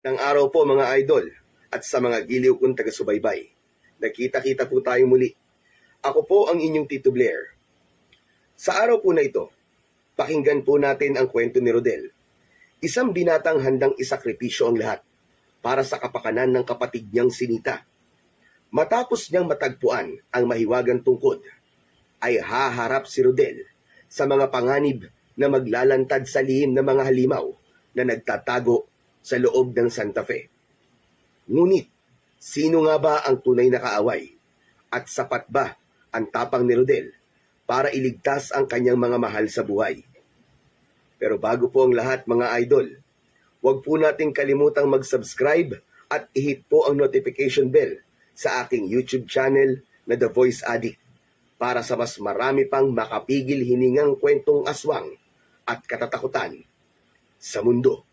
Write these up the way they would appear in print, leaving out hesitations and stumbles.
Ng araw po mga idol at sa mga giliw kong taga-subaybay. Nakita-kita po tayo muli. Ako po ang inyong Tito Blair. Sa araw po na ito, pakinggan po natin ang kwento ni Rodel. Isang binatang handang isakripisyo ang lahat para sa kapakanan ng kapatid niyang si Nita. Matapos niyang matagpuan ang mahiwagang tungkod, ay haharap si Rodel sa mga panganib na maglalantad sa lihim ng mga halimaw na nagtatago sa loob ng Santa Fe. Ngunit, sino nga ba ang tunay na kaaway? At sapat ba ang tapang ni Rodel para iligtas ang kanyang mga mahal sa buhay? Pero bago po ang lahat mga idol, huwag po nating kalimutang mag-subscribe at i-hit po ang notification bell sa aking YouTube channel na The Voice Addict para sa mas marami pang makapigil hiningang kwentong aswang at katatakutan sa mundo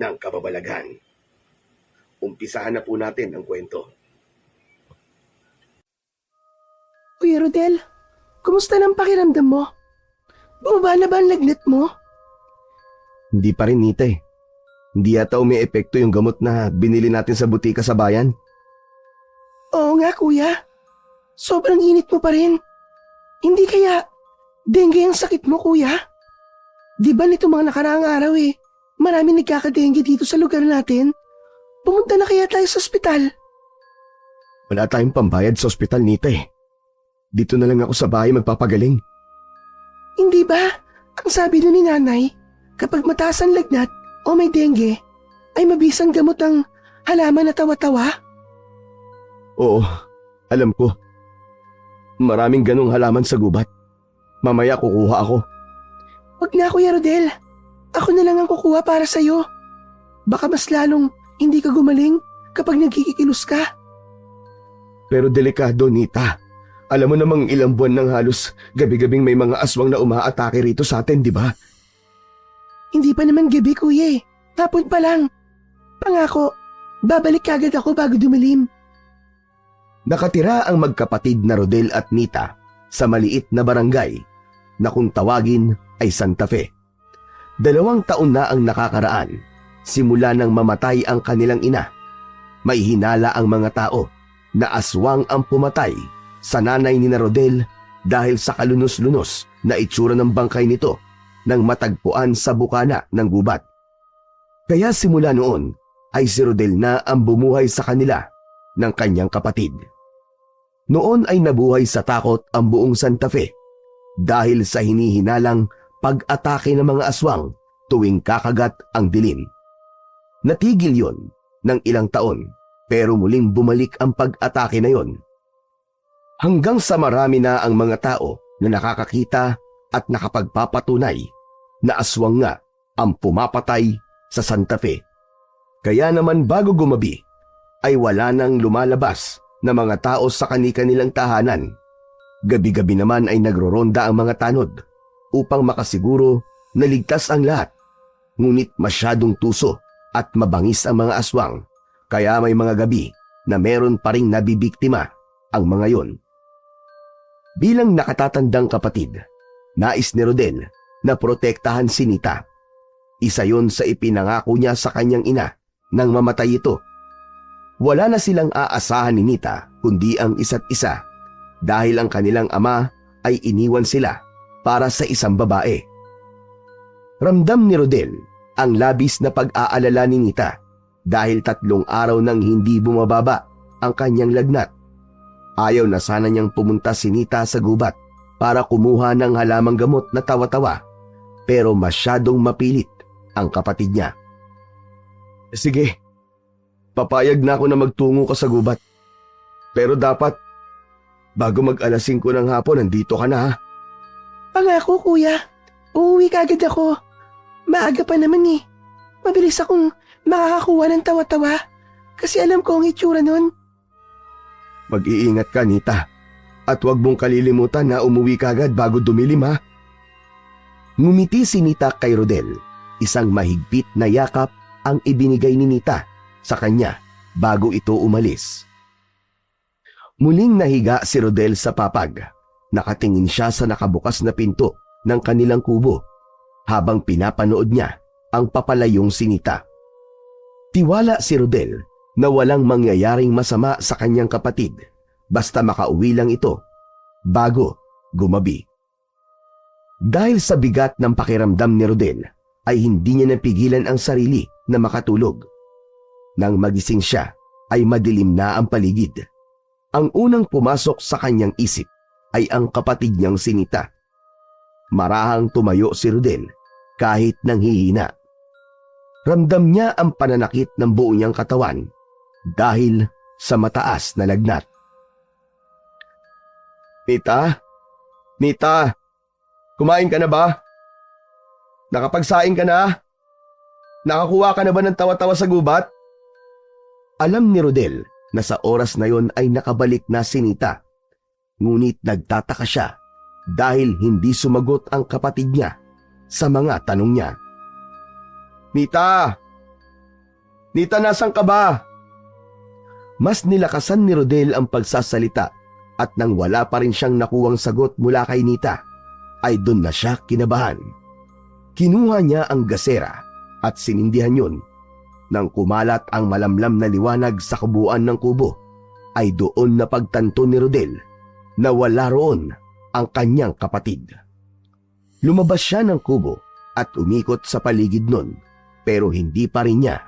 ng kababalaghan. Umpisahan na po natin ang kwento. Kuya Rodel, kumusta ng pakiramdam mo? Bumaba na ba ang lagnat mo? Hindi pa rin, Nita eh. Hindi yata umi-epekto yung gamot na binili natin sa butika sa bayan. Oo nga kuya, sobrang init mo pa rin. Hindi kaya dengue ang sakit mo kuya? Di ba nito mga nakaraang araw marami nagkakadengue dito sa lugar natin? Pumunta na kaya tayo sa ospital? Wala tayong pambayad sa ospital, Nita eh. Dito na lang ako sa bahay magpapagaling. Hindi ba? Ang sabi nun ni nanay, kapag mataas ang lagnat o may dengue, ay mabisang gamot ang halaman na tawa-tawa? Oo, alam ko. Maraming ganong halaman sa gubat. Mamaya kukuha ako. Wag na Kuya Rodel, ako na lang ang kukuha para sa'yo. Baka mas lalong hindi ka gumaling kapag nagkikikilos ka. Pero delikado, Nita. Alam mo namang ilang buwan nang halos gabi-gabing may mga aswang na umaatake rito sa atin, di ba? Hindi pa naman gabi kuya hapon pa lang. Pangako, babalik agad ako bago dumilim. Nakatira ang magkapatid na Rodel at Nita sa maliit na barangay na kung tawagin ay Santa Fe. 2 taon na ang nakakaraan simula nang mamatay ang kanilang ina. May hinala ang mga tao na aswang ang pumatay sa nanay ni na Rodel dahil sa kalunos-lunos na itsura ng bangkay nito nang matagpuan sa bukana ng gubat. Kaya simula noon ay si Rodel na ang bumuhay sa kanila ng kanyang kapatid. Noon ay nabuhay sa takot ang buong Santa Fe dahil sa hinihinalang pag-atake ng mga aswang tuwing kakagat ang dilim. Natigil yon ng ilang taon pero muling bumalik ang pag-atake na yon. Hanggang sa marami na ang mga tao na nakakakita at nakapagpapatunay na aswang nga ang pumapatay sa Santa Fe. Kaya naman bago gumabi ay wala nang lumalabas na mga tao sa kani-kanilang tahanan. Gabi-gabi naman ay nagroronda ang mga tanod upang makasiguro na ligtas ang lahat. Ngunit masyadong tuso at mabangis ang mga aswang, kaya may mga gabi na meron pa ring nabibiktima ang mga yon. Bilang nakatatandang kapatid, nais ni Rodel na protektahan si Nita. Isa yon sa ipinangako niya sa kanyang ina nang mamatay ito. Wala na silang aasahan ni Nita kundi ang isa't isa dahil ang kanilang ama ay iniwan sila para sa isang babae. Ramdam ni Rodel ang labis na pag-aalala ni Nita dahil 3 araw nang hindi bumababa ang kanyang lagnat. Ayaw na sana niyang pumunta si Nita sa gubat para kumuha ng halamang gamot na tawa-tawa pero masyadong mapilit ang kapatid niya. Sige, papayag na ako na magtungo ka sa gubat. Pero dapat, bago mag-alas 5 ng hapon, nandito ka na ha. Pangako kuya, uuwi ka agad ako. Maaga pa naman Mabilis akong makakakuha ng tawa-tawa kasi alam ko ang itsura nun. Mag-iingat ka, Nita. At huwag mong kalilimutan na umuwi ka agad bago dumilim ha. Ngumiti si Nita kay Rodel. Isang mahigpit na yakap ang ibinigay ni Nita sa kanya bago ito umalis. Muling nahiga si Rodel sa papag. Nakatingin siya sa nakabukas na pinto ng kanilang kubo habang pinapanood niya ang papalayong si Nita. Tiwala si Rodel na walang mangyayaring masama sa kanyang kapatid basta makauwi lang ito bago gumabi. Dahil sa bigat ng pakiramdam ni Rodel ay hindi niya napigilan ang sarili na makatulog. Nang magising siya ay madilim na ang paligid. Ang unang pumasok sa kanyang isip ay ang kapatid niyang si Nita. Marahang tumayo si Rodel kahit nanghihina. Ramdam niya ang pananakit ng buo niyang katawan dahil sa mataas na lagnat. Nita? Nita? Kumain ka na ba? Nakapagsaing ka na? Nakakuha ka na ba ng tawa-tawa sa gubat? Alam ni Rodel na sa oras na yon ay nakabalik na si Nita. Ngunit nagtataka siya dahil hindi sumagot ang kapatid niya sa mga tanong niya. Nita! Nita, nasan ka ba? Mas nilakasan ni Rodel ang pagsasalita at nang wala pa rin siyang nakuwang sagot mula kay Nita, ay doon na siya kinabahan. Kinuha niya ang gasera at sinindihan yun. Nang kumalat ang malamlam na liwanag sa kabuuan ng kubo, ay doon na pagtanto ni Rodel na wala roon ang kanyang kapatid. Lumabas siya ng kubo at umikot sa paligid nun, pero hindi pa rin niya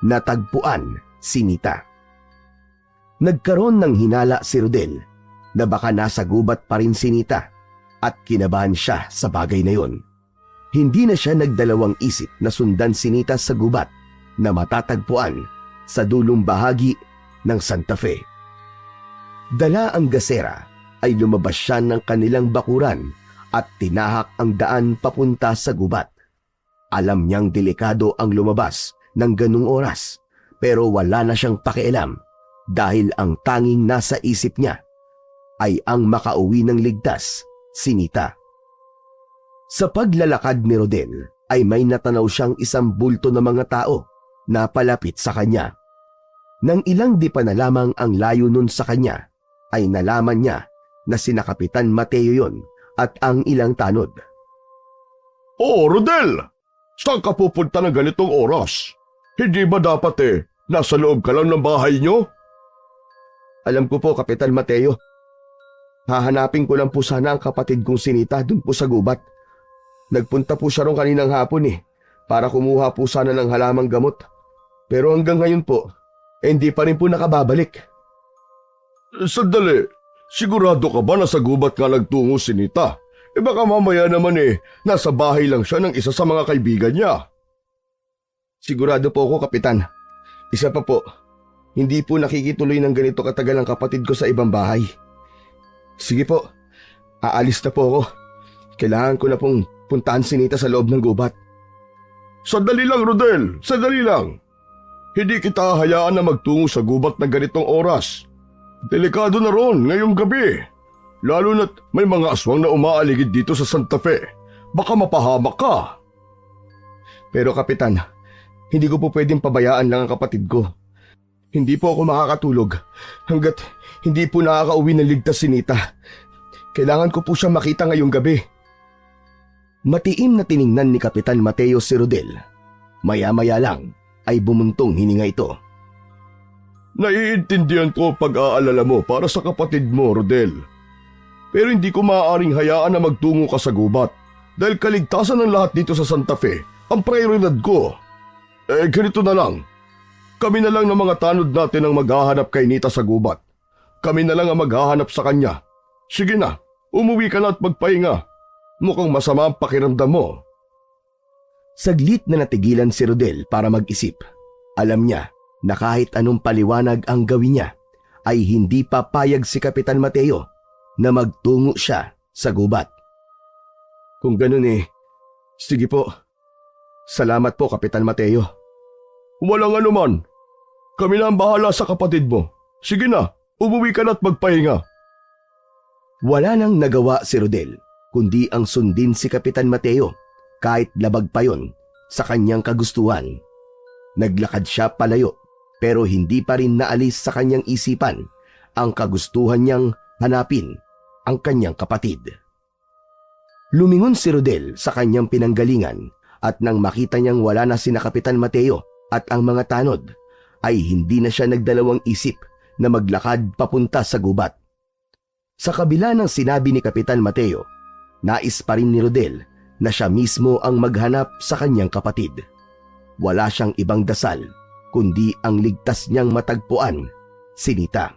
natagpuan si Nita. Nagkaroon ng hinala si Rodel na baka nasa gubat pa rin si Nita at kinabahan siya sa bagay na yon. Hindi na siya nagdalawang isip na sundan si Nita sa gubat na matatagpuan sa dulong bahagi ng Santa Fe. Dala ang gasera ay lumabas siya ng kanilang bakuran at tinahak ang daan papunta sa gubat. Alam niyang delikado ang lumabas ng ganung oras, pero wala na siyang pakialam dahil ang tanging nasa isip niya ay ang makauwi ng ligtas si Nita. Sa paglalakad ni Rodel ay may natanaw siyang isang bulto ng mga tao na palapit sa kanya. Nang ilang di pa na lamang ang layo nun sa kanya, ay nalaman niya na sina Kapitan Mateo yon at ang ilang tanod. Oh, Rodel! Saan ka pupunta ng ganitong oras? Hindi ba dapat nasa loob ka lang ng bahay nyo? Alam ko po, Kapitan Mateo. Hahanapin ko lang po sana ang kapatid kong si Nita dun po sa gubat. Nagpunta po siya ron kaninang hapon para kumuha po sana ng halamang gamot. Pero hanggang ngayon po, hindi pa rin po nakababalik. Sandali, sigurado ka ba na sa gubat nga nagtungo si Nita? Baka mamaya naman nasa bahay lang siya ng isa sa mga kaibigan niya. Sigurado po ako, Kapitan. Isa pa po, hindi po nakikituloy ng ganito katagal ang kapatid ko sa ibang bahay. Sige po, aalis na po ako. Kailangan ko na pong puntahan si Nita sa loob ng gubat. Sandali lang, Rodel, sandali lang. Hindi kita hayaan na magtungo sa gubat na ganitong oras. Delikado na ron ngayong gabi. Lalo na't may mga aswang na umaaligid dito sa Santa Fe. Baka mapahamak ka. Pero Kapitan, hindi ko po pwedeng pabayaan lang ang kapatid ko. Hindi po ako makakatulog hanggat hindi po nakakauwi ng ligtas si Nita. Kailangan ko po siyang makita ngayong gabi. Matiim na tiningnan ni Kapitan Mateo si Rodel. Maya-maya lang ay bumuntong hininga ito. Naiintindihan ko pag-aalala mo para sa kapatid mo, Rodel. Pero hindi ko maaaring hayaan na magtungo ka sa gubat dahil kaligtasan ng lahat dito sa Santa Fe ang prioridad ko. Ganito na lang. Kami na lang ng mga tanod natin ang maghahanap kay Nita sa gubat. Kami na lang ang maghahanap sa kanya. Sige na, umuwi ka na at magpahinga. Mukhang masama ang pakiramdam mo. Saglit na natigilan si Rodel para mag-isip. Alam niya na kahit anong paliwanag ang gawin niya, ay hindi papayag si Kapitan Mateo na magtungo siya sa gubat. Kung ganun sige po. Salamat po, Kapitan Mateo. Walang anuman. Kami na ang bahala sa kapatid mo. Sige na, umuwi ka na at magpahinga. Wala nang nagawa si Rodel, kundi ang sundin si Kapitan Mateo kahit labag pa yon sa kanyang kagustuhan. Naglakad siya palayo pero hindi pa rin naalis sa kanyang isipan ang kagustuhan niyang hanapin ang kanyang kapatid. Lumingon si Rodel sa kanyang pinanggalingan at nang makita niyang wala na sina Kapitan Mateo at ang mga tanod, ay hindi na siya nagdalawang isip na maglakad papunta sa gubat. Sa kabila ng sinabi ni Kapitan Mateo, nais pa rin ni Rodel na siya mismo ang maghanap sa kanyang kapatid. Wala siyang ibang dasal kundi ang ligtas niyang matagpuan, si Nita.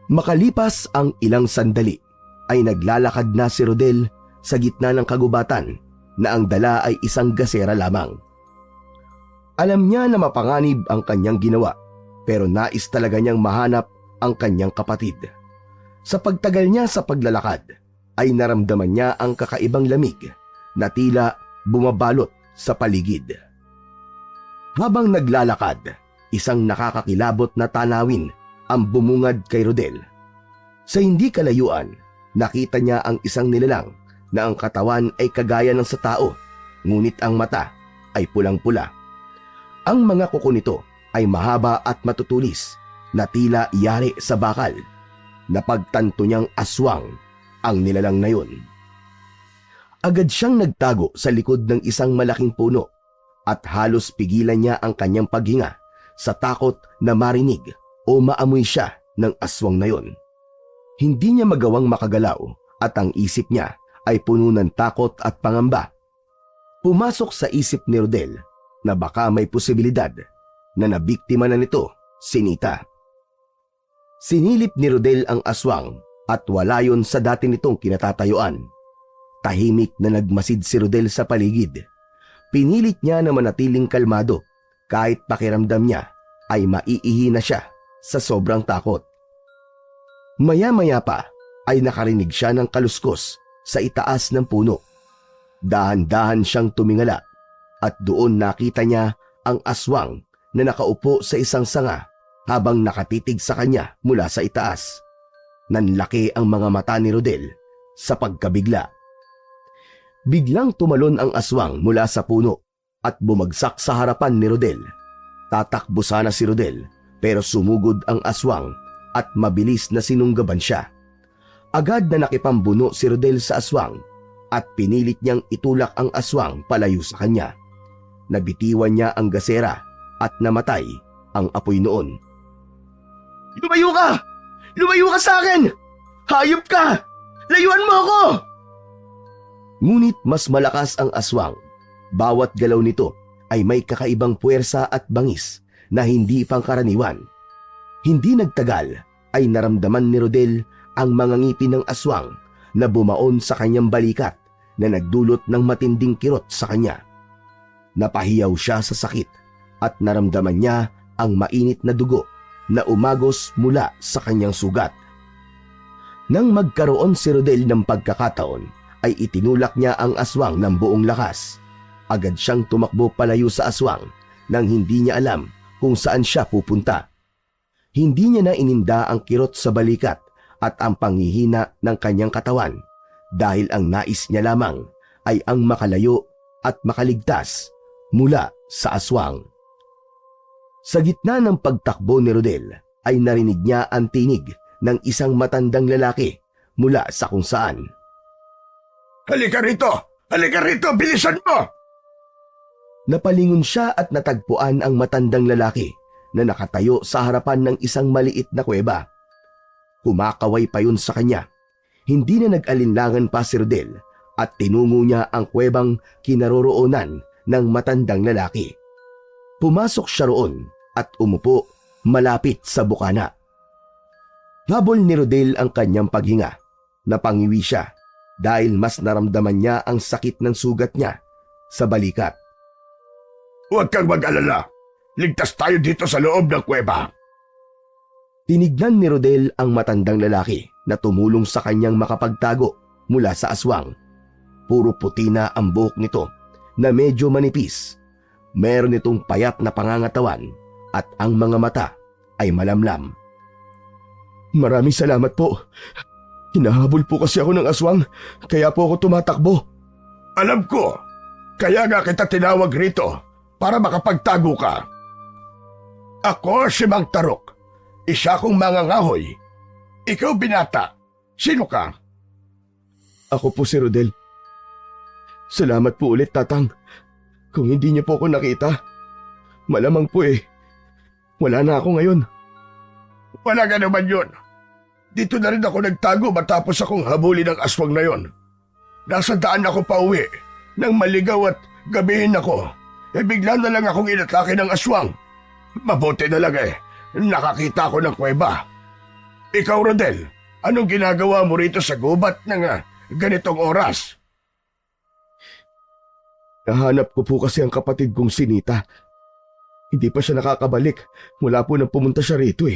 Makalipas ang ilang sandali ay naglalakad na si Rodel sa gitna ng kagubatan na ang dala ay isang gasera lamang. Alam niya na mapanganib ang kanyang ginawa pero nais talaga niyang mahanap ang kanyang kapatid. Sa pagtagal niya sa paglalakad ay naramdaman niya ang kakaibang lamig na tila bumabalot sa paligid. Habang naglalakad, isang nakakakilabot na tanawin ang bumungad kay Rodel. Sa hindi kalayuan, nakita niya ang isang nilalang na ang katawan ay kagaya ng sa tao, ngunit ang mata ay pulang-pula. Ang mga kuko nito ay mahaba at matutulis na tila yari sa bakal. Napagtanto niyang aswang ang nilalang na yun. Agad siyang nagtago sa likod ng isang malaking puno at halos pigilan niya ang kanyang paghinga sa takot na marinig o maamoy siya ng aswang na yun. Hindi niya magawang makagalaw at ang isip niya ay puno ng takot at pangamba. Pumasok sa isip ni Rodel na baka may posibilidad na nabiktima na nito si Nita. Sinilip ni Rodel ang aswang at wala yon sa dati nitong kinatatayuan. Tahimik na nagmasid si Rodel sa paligid. Pinilit niya na manatiling kalmado kahit pakiramdam niya ay maiihi na siya sa sobrang takot. Maya-maya pa ay nakarinig siya ng kaluskos sa itaas ng puno. Dahan-dahan siyang tumingala at doon nakita niya ang aswang na nakaupo sa isang sanga habang nakatitig sa kanya mula sa itaas. Nanlaki ang mga mata ni Rodel sa pagkabigla. Biglang tumalon ang aswang mula sa puno at bumagsak sa harapan ni Rodel. Tatakbo sana si Rodel pero sumugod ang aswang at mabilis na sinunggaban siya. Agad na nakipambuno si Rodel sa aswang at pinilit niyang itulak ang aswang palayo sa kanya. Nabitiwan niya ang gasera at namatay ang apoy noon. Lumayo ka! Lumayo ka sa akin! Hayop ka! Layuan mo ako! Ngunit mas malakas ang aswang. Bawat galaw nito ay may kakaibang puwersa at bangis na hindi pangkaraniwan. Hindi nagtagal ay naramdaman ni Rodel ang mga ngipin ng aswang na bumaon sa kanyang balikat na nagdulot ng matinding kirot sa kanya. Napahiyaw siya sa sakit at naramdaman niya ang mainit na dugo na umagos mula sa kanyang sugat. Nang magkaroon si Rodel ng pagkakataon, ay itinulak niya ang aswang ng buong lakas. Agad siyang tumakbo palayo sa aswang nang hindi niya alam kung saan siya pupunta. Hindi niya na ininda ang kirot sa balikat at ang panghihina ng kanyang katawan dahil ang nais niya lamang ay ang makalayo at makaligtas mula sa aswang. Sa gitna ng pagtakbo ni Rodel ay narinig niya ang tinig ng isang matandang lalaki mula sa kung saan. Halika rito! Halika rito! Bilisan mo! Napalingon siya at natagpuan ang matandang lalaki na nakatayo sa harapan ng isang maliit na kuweba. Kumakaway pa yun sa kanya. Hindi na nag-alinlangan pa si Rodel at tinungo niya ang kuwebang kinaroroonan ng matandang lalaki. Pumasok siya roon at umupo malapit sa bukana. Habol ni Rodel ang kanyang paghinga. Napangiwi siya dahil mas naramdaman niya ang sakit ng sugat niya sa balikat. Huwag kang mag-alala. Ligtas tayo dito sa loob ng kuweba. Tinignan ni Rodel ang matandang lalaki na tumulong sa kanyang makapagtago mula sa aswang. Puro puti na ang buhok nito na medyo manipis. Meron itong payat na pangangatawan at ang mga mata ay malamlam. Maraming salamat po. Hinahabol po kasi ako ng aswang, kaya po ako tumatakbo. Alam ko, kaya nga kita tinawag rito para makapagtago ka. Ako si Mang Tarok, isa kong mangangahoy. Ikaw binata, sino ka? Ako po si Rodel. Salamat po ulit, Tatang. Kung hindi niyo po ako nakita, malamang po Wala na ako ngayon. Wala ka naman yun. Dito na rin ako nagtago matapos akong habulin ng aswang na yon. Nasa daan ako pa uwi nang maligaw at gabihin ako. Bigla na lang akong inatake ng aswang. Mabuti na lang nakakita ko ng kuweba. Ikaw, Rodel, anong ginagawa mo rito sa gubat ng ganitong oras? Nahanap ko po kasi ang kapatid kong si Nita. Hindi pa siya nakakabalik mula po nang pumunta siya rito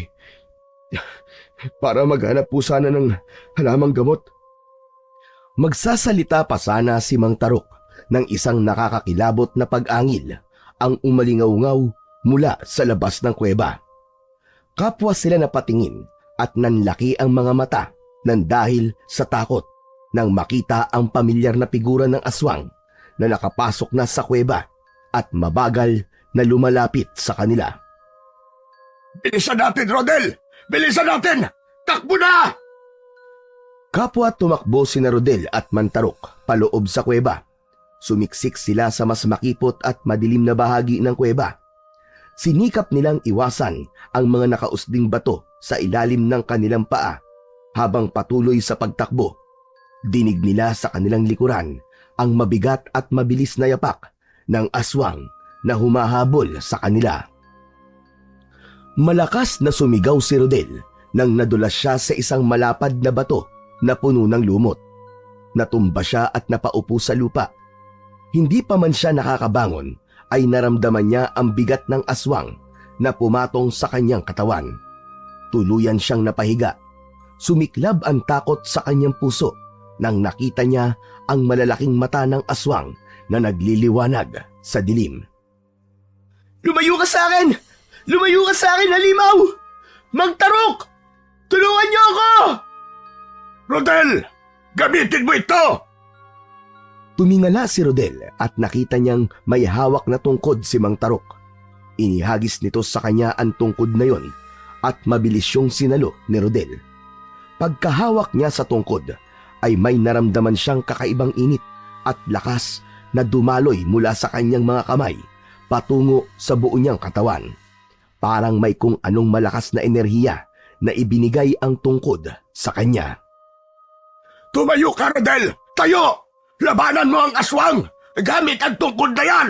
Para maghanap po sana ng halamang gamot. Magsasalita pa sana si Mang Tarok ng isang nakakakilabot na pag-angil ang umalingaw-ngaw mula sa labas ng kuweba. Kapwa sila napatingin at nanlaki ang mga mata nang dahil sa takot nang makita ang pamilyar na figura ng aswang na nakapasok na sa kuweba at mabagal na lumalapit sa kanila. Bilisan natin, Rodel! Bilisan natin! Takbo na! Kapwa tumakbo sina Rodel at Mantarok paloob sa kuweba. Sumiksik sila sa mas makipot at madilim na bahagi ng kuweba. Sinikap nilang iwasan ang mga nakausding bato sa ilalim ng kanilang paa habang patuloy sa pagtakbo. Dinig nila sa kanilang likuran ang mabigat at mabilis na yapak ng aswang na humahabol sa kanila. Malakas na sumigaw si Rodel nang nadulas siya sa isang malapad na bato na puno ng lumot. Natumba siya at napaupo sa lupa. Hindi pa man siya nakakabangon ay naramdaman niya ang bigat ng aswang na pumatong sa kanyang katawan. Tuluyan siyang napahiga. Sumiklab ang takot sa kanyang puso nang nakita niya ang malalaking mata ng aswang na nagliliwanag sa dilim. Lumayo ka sa akin! Lumayo ka sa akin, halimaw! Mang Tarok! Tulungan niyo ako! Rodel! Gamitin mo ito! Tumingala si Rodel at nakita niyang may hawak na tungkod si Mang Tarok. Inihagis nito sa kanya ang tungkod na yon at mabilis siyang sinalo ni Rodel. Pagkahawak niya sa tungkod ay may naramdaman siyang kakaibang init at lakas na dumaloy mula sa kanyang mga kamay patungo sa buo niyang katawan. Parang may kung anong malakas na enerhiya na ibinigay ang tungkod sa kanya. Tumayo ka, Rodel! Tayo! Labanan mo ang aswang! Gamit ang tungkod na yan!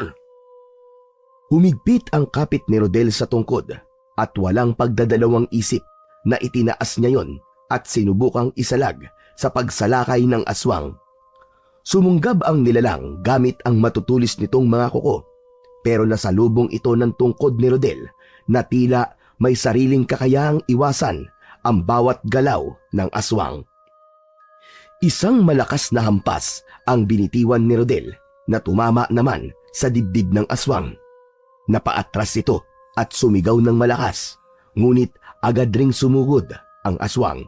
Humigpit ang kapit ni Rodel sa tungkod at walang pagdadalawang isip na itinaas niya yon at sinubukang isalag sa pagsalakay ng aswang. Sumunggab ang nilalang gamit ang matutulis nitong mga kuko, pero nasalubong ito ng tungkod ni Rodel na tila may sariling kakayahang iwasan ang bawat galaw ng aswang. Isang malakas na hampas ang binitiwan ni Rodel na tumama naman sa dibdib ng aswang. Napaatras ito at sumigaw ng malakas, ngunit agad ring sumugod ang aswang.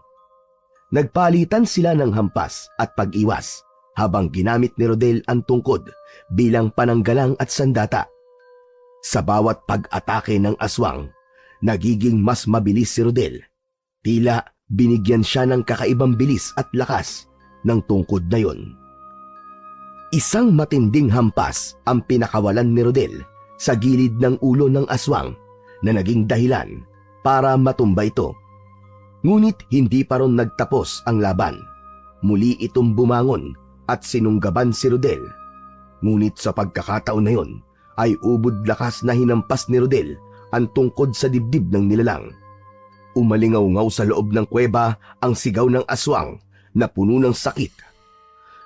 Nagpalitan sila ng hampas at pag-iwas habang ginamit ni Rodel ang tungkod bilang pananggalang at sandata. Sa bawat pag-atake ng aswang, nagiging mas mabilis si Rodel. Tila binigyan siya ng kakaibang bilis at lakas ng tungkod na yon. Isang matinding hampas ang pinakawalan ni Rodel sa gilid ng ulo ng aswang na naging dahilan para matumba ito. Ngunit hindi pa ron nagtapos ang laban. Muli itong bumangon at sinunggaban si Rodel. Ngunit sa pagkakataon na yon ay ubod lakas na hinampas ni Rodel ang tungkod sa dibdib ng nilalang. Umalingaw-ngaw sa loob ng kuweba ang sigaw ng aswang na puno ng sakit.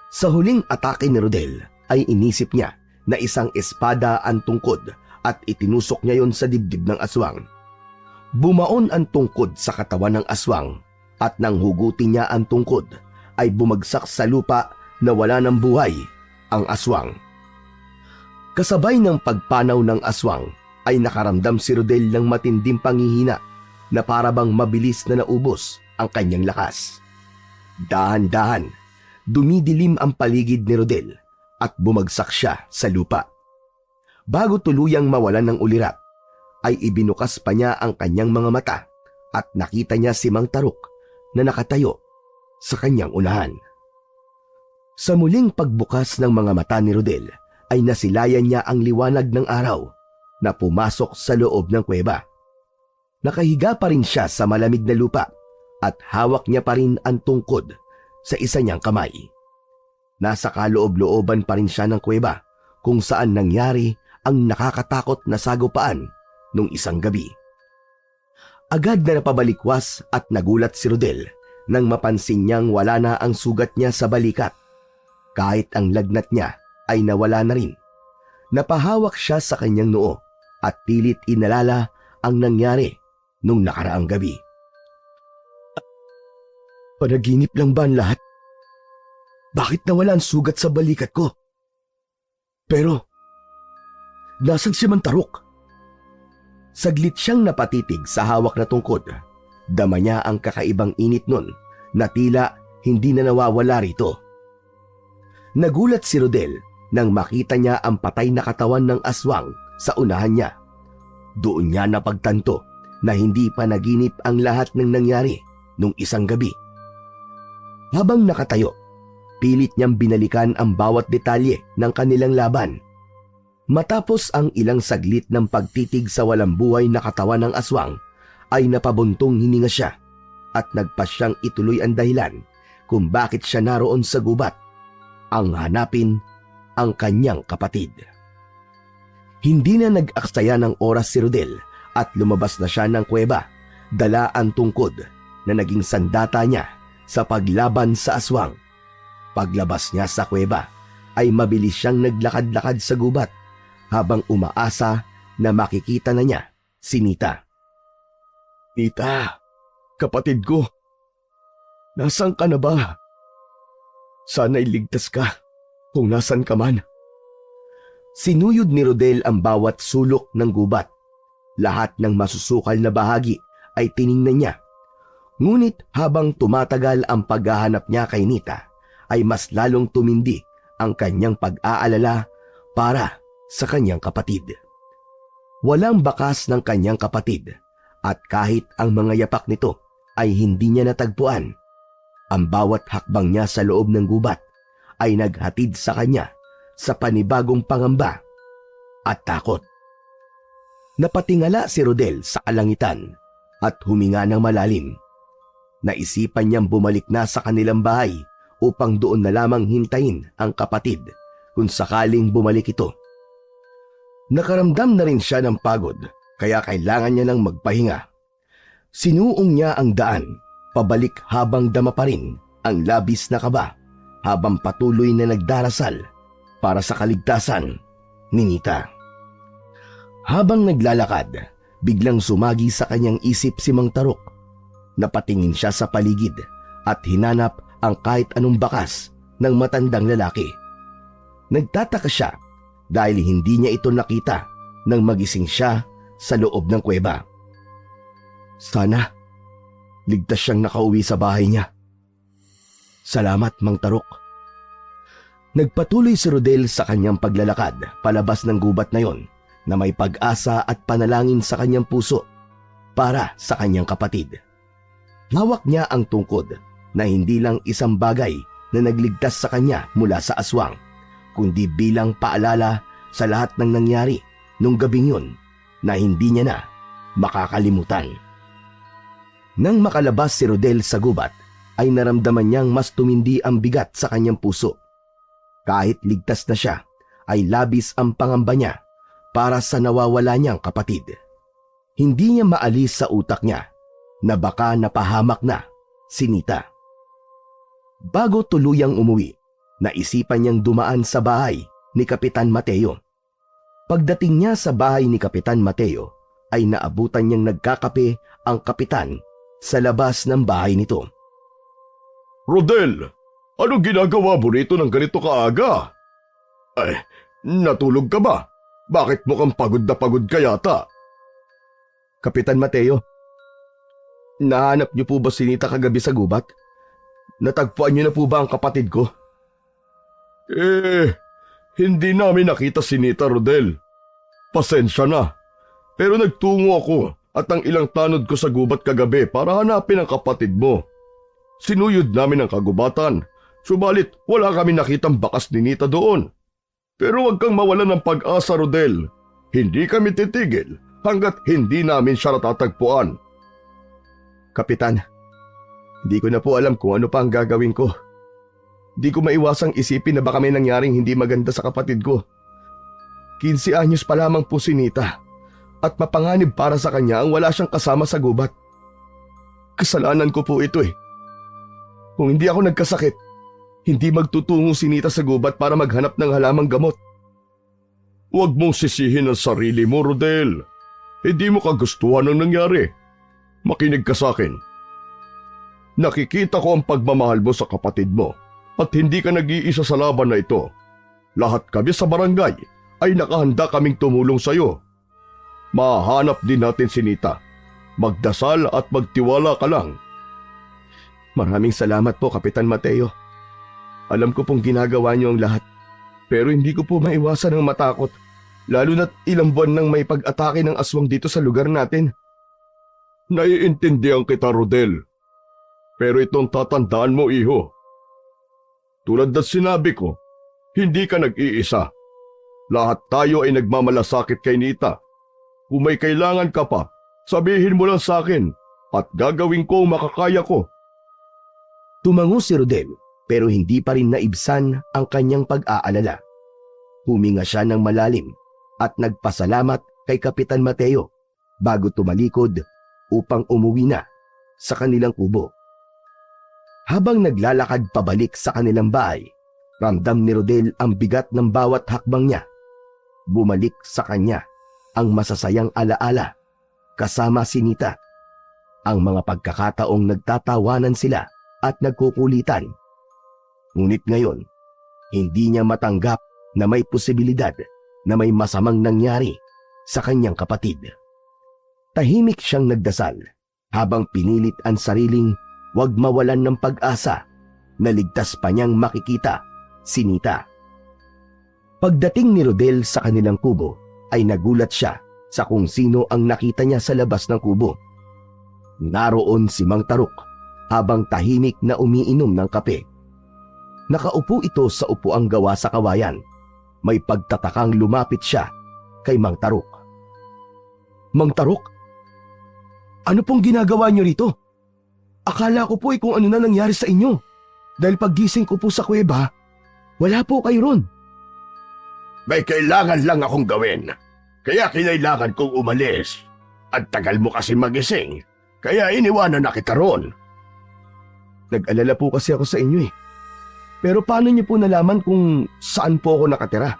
Sa huling atake ni Rodel ay inisip niya na isang espada ang tungkod at itinusok niya yon sa dibdib ng aswang. Bumaon ang tungkod sa katawan ng aswang at nang hugutin niya ang tungkod ay bumagsak sa lupa na wala ng buhay ang aswang. Kasabay ng pagpanaw ng aswang ay nakaramdam si Rodel ng matinding panghihina na parabang mabilis na naubos ang kanyang lakas. Dahan-dahan, dumidilim ang paligid ni Rodel at bumagsak siya sa lupa. Bago tuluyang mawalan ng ulirat, ay ibinukas pa niya ang kanyang mga mata at nakita niya si Mang Tarok na nakatayo sa kanyang unahan. Sa muling pagbukas ng mga mata ni Rodel, ay nasilayan niya ang liwanag ng araw na pumasok sa loob ng kuweba. Nakahiga pa rin siya sa malamig na lupa at hawak niya pa rin ang tungkod sa isa niyang kamay. Nasa kaloob-looban pa rin siya ng kuweba kung saan nangyari ang nakakatakot na sagupaan nung isang gabi. Agad na napabalikwas at nagulat si Rodel nang mapansin niyang wala na ang sugat niya sa balikat. Kahit ang lagnat niya ay nawala na rin. Napahawak siya sa kanyang noo at pilit inalala ang nangyari nung nakaraang gabi. Panaginip lang ba ang lahat? Bakit nawala ang sugat sa balikat ko? Pero, nasaan si Mantarok? Saglit siyang napatitig sa hawak na tungkod. Dama niya ang kakaibang init nun na tila hindi na nawawala rito. Nagulat si Rodel nang makita niya ang patay na katawan ng aswang sa unahan niya. Doon niya napagtanto na hindi pa naginip ang lahat ng nangyari nung isang gabi. Habang nakatayo, pilit niyang binalikan ang bawat detalye ng kanilang laban. Matapos ang ilang saglit ng pagtitig sa walang buhay na katawan ng aswang, ay napabuntong hininga siya at nagpasyang ituloy ang dahilan kung bakit siya naroon sa gubat, ang hanapin ang kanyang kapatid. Hindi na nag-aksaya ng oras si Rodel at lumabas na siya ng kuweba, dala ang tungkod na naging sandata niya sa paglaban sa aswang. Paglabas niya sa kuweba ay mabilis siyang naglakad-lakad sa gubat habang umaasa na makikita na niya si Nita. Nita, kapatid ko, nasaan ka na ba? Sana'y ligtas ka kung nasan ka man. Sinuyod ni Rodel ang bawat sulok ng gubat. Lahat ng masusukal na bahagi ay tiningnan niya. Ngunit habang tumatagal ang paghahanap niya kay Nita, ay mas lalong tumindi ang kanyang pag-aalala para sa kanyang kapatid. Walang bakas ng kanyang kapatid at kahit ang mga yapak nito ay hindi niya natagpuan. Ang bawat hakbang niya sa loob ng gubat ay naghatid sa kanya sa panibagong pangamba at takot. Napatingala si Rodel sa kalangitan at huminga ng malalim. Naisipan niyang bumalik na sa kanilang bahay upang doon na lamang hintayin ang kapatid kung sakaling bumalik ito. Nakaramdam na rin siya ng pagod kaya kailangan niya nang magpahinga. Sinuong niya ang daan pabalik habang dama pa rin ang labis na kaba habang patuloy na nagdarasal para sa kaligtasan ni Nita. Habang naglalakad, biglang sumagi sa kanyang isip si Mang Tarok. Napatingin siya sa paligid at hinanap ang kahit anong bakas ng matandang lalaki. Nagtataka siya dahil hindi niya ito nakita nang magising siya sa loob ng kuweba. Sana ligtas siyang nakauwi sa bahay niya. Salamat, Mang Tarok. Nagpatuloy si Rodel sa kanyang paglalakad palabas ng gubat na yon na may pag-asa at panalangin sa kanyang puso para sa kanyang kapatid. Hawak niya ang tungkod na hindi lang isang bagay na nagligtas sa kanya mula sa aswang, kundi bilang paalala sa lahat ng nangyari nung gabing yun na hindi niya na makakalimutan. Nang makalabas si Rodel sa gubat, ay naramdaman niyang mas tumindi ang bigat sa kanyang puso. Kahit ligtas na siya, ay labis ang pangamba niya para sa nawawala niyang kapatid. Hindi niya maalis sa utak niya na baka napahamak na si Nita. Bago tuluyang umuwi, naisipan niyang dumaan sa bahay ni Kapitan Mateo. Pagdating niya sa bahay ni Kapitan Mateo, ay naabutan niyang nagkakape ang kapitan sa labas ng bahay nito. Rodel, anong ginagawa mo rito ng ganito kaaga? Ay, natulog ka ba? Bakit mukhang pagod na pagod ka yata? Kapitan Mateo, nahanap niyo po ba si Nita kagabi sa gubat? Natagpuan niyo na po ba ang kapatid ko? Hindi namin nakita si Nita, Rodel. Pasensya na. Pero nagtungo ako at ang ilang tanod ko sa gubat kagabi para hanapin ang kapatid mo. Sinuyod namin ang kagubatan, subalit wala kami nakitang bakas ni Nita doon. Pero huwag kang mawalan ng pag-asa, Rodel. Hindi kami titigil hanggat hindi namin siya natatagpuan. Kapitan, hindi ko na po alam kung ano pa ang gagawin ko. Di ko maiwasang isipin na baka may nangyaring hindi maganda sa kapatid ko. 15 anyos pa lamang po si Nita at mapanganib para sa kanya ang wala siyang kasama sa gubat. Kasalanan ko po ito eh. Kung hindi ako nagkasakit, hindi magtutungo si Nita sa gubat para maghanap ng halamang gamot. Huwag mong sisihin ang sarili mo, Rodel. Hindi mo kagustuhan ang nangyari. Makinig ka sa akin. Nakikita ko ang pagmamahal mo sa kapatid mo at hindi ka nag-iisa sa laban na ito. Lahat kami sa barangay ay nakahanda kaming tumulong sa iyo. Mahanap din natin si Nita. Magdasal at magtiwala ka lang. Maraming salamat po, Kapitan Mateo. Alam ko pong ginagawa niyo ang lahat, pero hindi ko po maiwasan ang matakot, lalo na't ilang buwan nang may pag-atake ng aswang dito sa lugar natin. Naiintindihan kita, Rodel. Pero itong tatandaan mo, iho. Tulad na sinabi ko, hindi ka nag-iisa. Lahat tayo ay nagmamalasakit kay Nita. Kung may kailangan ka pa, sabihin mo lang sa akin at gagawin ko ang makakaya ko. Tumango si Rodel pero hindi pa rin naibsan ang kanyang pag-aalala. Huminga siya ng malalim at nagpasalamat kay Kapitan Mateo bago tumalikod upang umuwi na sa kanilang kubo. Habang naglalakad pabalik sa kanilang bahay, ramdam ni Rodel ang bigat ng bawat hakbang niya. Bumalik sa kanya ang masasayang alaala kasama si Nita. Ang mga pagkakataong nagtatawanan sila at nagkukulitan. Ngunit ngayon, hindi niya matanggap na may posibilidad na may masamang nangyari sa kanyang kapatid. Tahimik siyang nagdasal habang pinilit ang sariling huwag mawalan ng pag-asa na ligtas pa niyang makikita si Nita. Pagdating ni Rodel sa kanilang kubo ay nagulat siya sa kung sino ang nakita niya sa labas ng kubo. Naroon si Mang Taruk habang tahimik na umiinom ng kape. Nakaupo ito sa upuang gawa sa kawayan. May pagtatakang lumapit siya kay Mang Taruk. Mang Taruk? Ano pong ginagawa niyo rito? Akala ko po kung ano na nangyari sa inyo. Dahil paggising ko po sa kuweba, wala po kayo ron. May kailangan lang akong gawin. Kaya kinailangan kong umalis. At tagal mo kasi magising. Kaya iniwanan na kita ron. Nag-alala po kasi ako sa inyo eh. Pero paano niyo po nalaman kung saan po ako nakatira?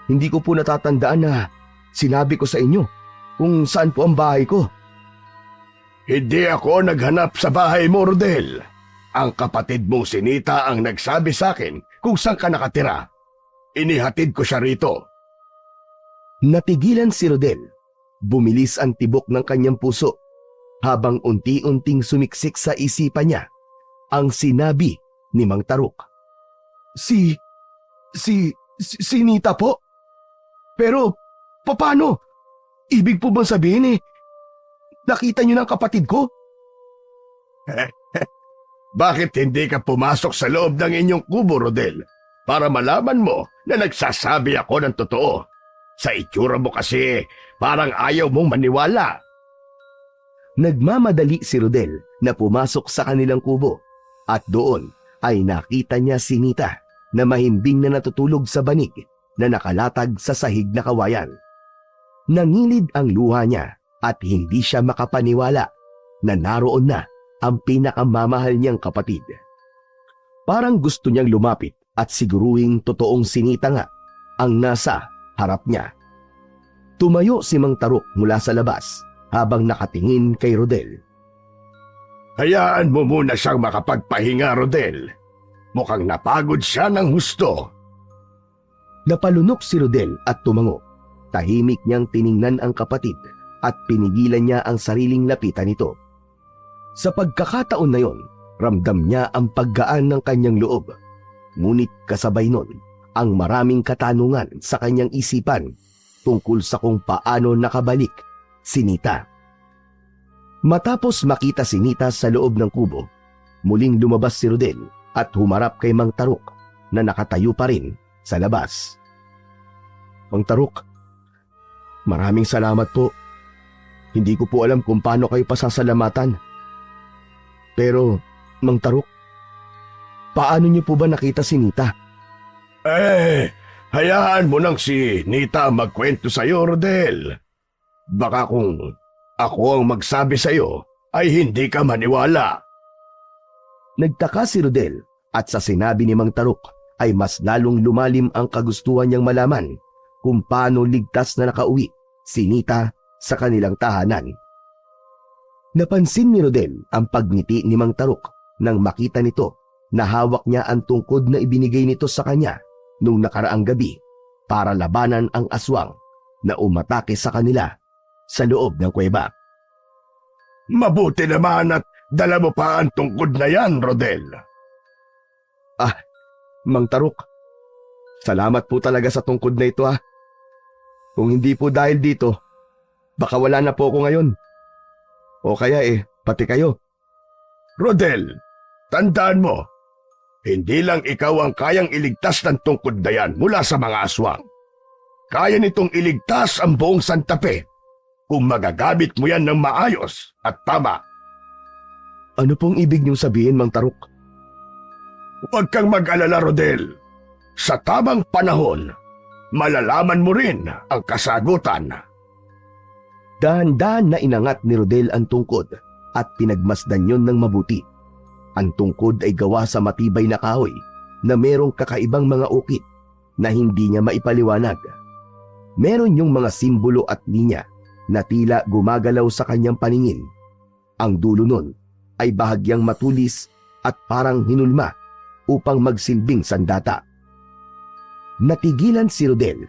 Hindi ko po natatandaan na sinabi ko sa inyo kung saan po ang bahay ko. Hindi ako naghanap sa bahay mo, Rodel. Ang kapatid mong si Nita ang nagsabi sa akin kung saan ka nakatira. Inihatid ko siya rito. Natigilan si Rodel. Bumilis ang tibok ng kanyang puso habang unti-unting sumiksik sa isipan niya ang sinabi ni Mang Taruk. Si Nita po? Pero paano? Ibig po bang sabihin nakita niyo ng kapatid ko? Bakit hindi ka pumasok sa loob ng inyong kubo, Rodel? Para malaman mo na nagsasabi ako ng totoo. Sa itsura mo kasi parang ayaw mong maniwala. Nagmamadali si Rodel na pumasok sa kanilang kubo at doon ay nakita niya si Nita na mahimbing na natutulog sa banig na nakalatag sa sahig na kawayan. Nangilid ang luha niya at hindi siya makapaniwala na naroon na ang pinakamamahal niyang kapatid. Parang gusto niyang lumapit at siguruhing totoong si Nita nga ang nasa harap niya. Tumayo si Mang Taruk mula sa labas habang nakatingin kay Rodel. Hayaan mo muna siyang makapagpahinga, Rodel. Mukhang napagod siya ng husto. Napalunok si Rodel at tumango. Tahimik niyang tiningnan ang kapatid at pinigilan niya ang sariling lapitan nito. Sa pagkakataon na yon, ramdam niya ang paggaan ng kanyang loob. Ngunit kasabay nun, ang maraming katanungan sa kanyang isipan tungkol sa kung paano nakabalik si Nita. Matapos makita si Nita sa loob ng kubo, muling lumabas si Rodel at humarap kay Mang Taruk na nakatayo pa rin sa labas. Mang Taruk, maraming salamat po Hindi ko po alam kung paano kayo pasasalamatan. Pero, Mang Taruk, paano niyo po ba nakita si Nita? Hayaan mo nang si Nita magkwento sa'yo, Rodel. Baka kung ako ang magsabi sa'yo, ay hindi ka maniwala. Nagtaka si Rodel at sa sinabi ni Mang Taruk ay mas lalong lumalim ang kagustuhan niyang malaman kung paano ligtas na nakauwi si Nita sa kanilang tahanan. Napansin ni Rodel ang pagngiti ni Mang Taruk nang makita nito na hawak niya ang tungkod na ibinigay nito sa kanya nung nakaraang gabi para labanan ang aswang na umatake sa kanila sa loob ng kuweba. Mabuti naman at dala mo pa ang tungkod na yan, Rodel. Mang Taruk, salamat po talaga sa tungkod na ito Kung hindi po dahil dito, baka wala na po ako ngayon. O kaya pati kayo. Rodel, tandaan mo, hindi lang ikaw ang kayang iligtas ng tungkod na yan mula sa mga aswang. Kaya nitong iligtas ang buong Santa Fe kung magagamit mo yan ng maayos at tama. Ano pong ibig niyong sabihin, Mang Taruk? Huwag kang mag-alala, Rodel. Sa tamang panahon, malalaman mo rin ang kasagutan. Dahan-dahan na inangat ni Rodel ang tungkod at pinagmasdan yon ng mabuti. Ang tungkod ay gawa sa matibay na kahoy na merong kakaibang mga ukit na hindi niya maipaliwanag. Meron yung mga simbolo at linya na tila gumagalaw sa kanyang paningin. Ang dulo nun ay bahagyang matulis at parang hinulma upang magsilbing sandata. Natigilan si Rodel.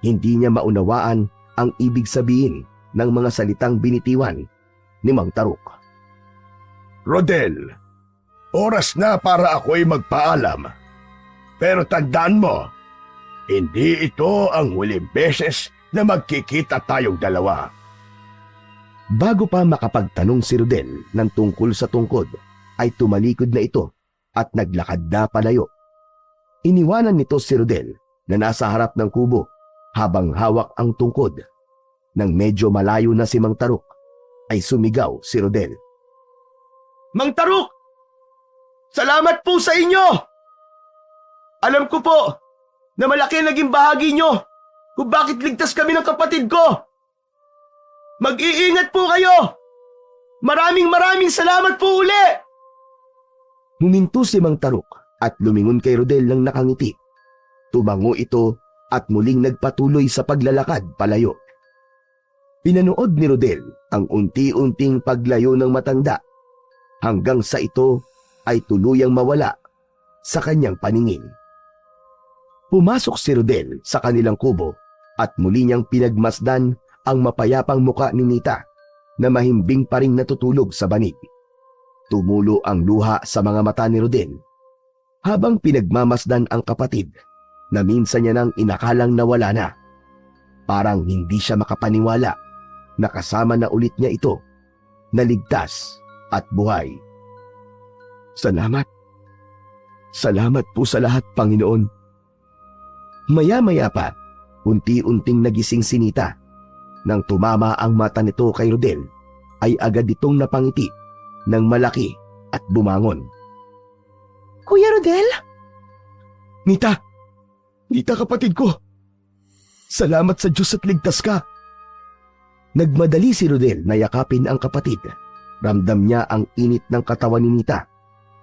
Hindi niya maunawaan ang ibig sabihin ng mga salitang binitiwan ni Mang Taruk. Rodel, oras na para ako'y magpaalam. Pero tandaan mo, hindi ito ang huling beses na magkikita tayong dalawa. Bago pa makapagtanong si Rodel ng tungkol sa tungkod, ay tumalikod na ito at naglakad na palayo. Iniwanan nito si Rodel na nasa harap ng kubo habang hawak ang tungkod. Nang medyo malayo na si Mang Taruk, ay sumigaw si Rodel. Mang Taruk! Salamat po sa inyo! Alam ko po na malaki naging bahagi nyo kung bakit ligtas kami ng kapatid ko. Mag-iingat po kayo! Maraming salamat po uli! Huminto si Mang Taruk at lumingon kay Rodel ng nakangiti. Tumango ito at muling nagpatuloy sa paglalakad palayo. Pinanood ni Rodel ang unti-unting paglayo ng matanda hanggang sa ito ay tuluyang mawala sa kanyang paningin. Pumasok si Rodel sa kanilang kubo at muli niyang pinagmasdan ang mapayapang muka ni Nita na mahimbing pa ring natutulog sa banig. Tumulo ang luha sa mga mata ni Rodel habang pinagmamasdan ang kapatid na minsan niya nang inakalang nawala na. Parang hindi siya makapaniwala na kasama na ulit niya ito, na ligtas at buhay. Salamat. Salamat po sa lahat, Panginoon. Maya-maya pa, unti-unting nagising si Nita. Nang tumama ang mata nito kay Rodel, ay agad itong napangiti ng malaki at bumangon. Kuya Rodel? Nita! Nita, kapatid ko! Salamat sa Diyos at ligtas ka! Nagmadali si Rodel na yakapin ang kapatid. Ramdam niya ang init ng katawan ni Nita.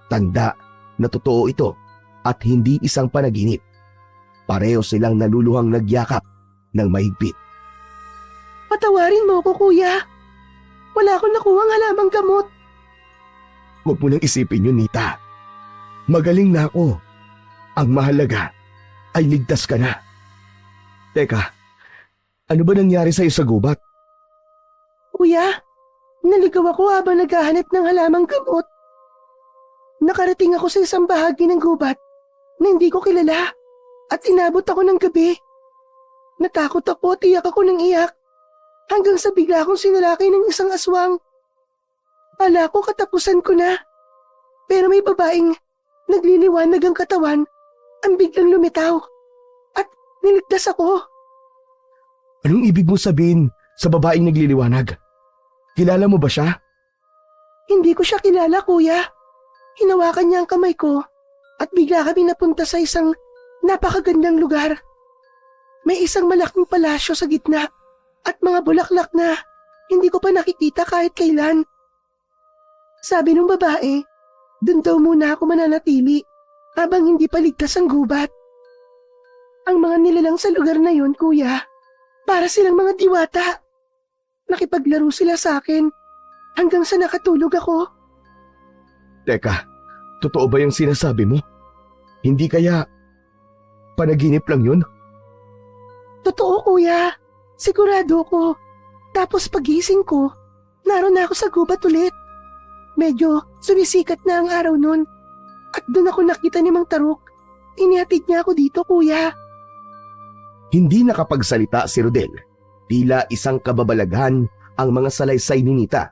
Tanda na totoo ito at hindi isang panaginip. Pareho silang naluluhang nagyakap ng mahigpit. Patawarin mo ko, kuya. Wala akong nakuhang halamang gamot. Huwag mo nang isipin yun, Nita. Magaling na ako. Ang mahalaga ay ligtas ka na. Teka, ano ba nangyari sa'yo sa gubat? Kuya, naligaw ako habang naghahanap ng halamang gamot. Nakarating ako sa isang bahagi ng gubat na hindi ko kilala at inabot ako ng gabi. Natakot ako at iyak ako ng iyak hanggang sa bigla akong sinalakay ng isang aswang. Pala ko katapusan ko na. Pero may babaeng nagliliwanag ang katawan ang biglang lumitaw at niligtas ako. Anong ibig mo sabihin sa babaeng nagliliwanag? Kilala mo ba siya? Hindi ko siya kilala, kuya. Hinawakan niya ang kamay ko at bigla kami napunta sa isang napakagandang lugar. May isang malaking palasyo sa gitna at mga bulaklak na hindi ko pa nakikita kahit kailan. Sabi ng babae, dun daw muna ako mananatili habang hindi pa ligtas ang gubat. Ang mga nilalang sa lugar na yon, kuya, para silang mga diwata. Nakipaglaro sila sa akin hanggang sa nakatulog ako. Teka, totoo ba yung sinasabi mo? Hindi kaya panaginip lang yun? Totoo, kuya. Sigurado ko. Tapos pagising ko, naroon na ako sa gubat ulit. Medyo sumisikat na ang araw nun. At doon ako nakita ni Mang Taruk. Inihatid niya ako dito, kuya. Hindi nakapagsalita si Rodel. Tila isang kababalaghan ang mga salaysay ni Nita.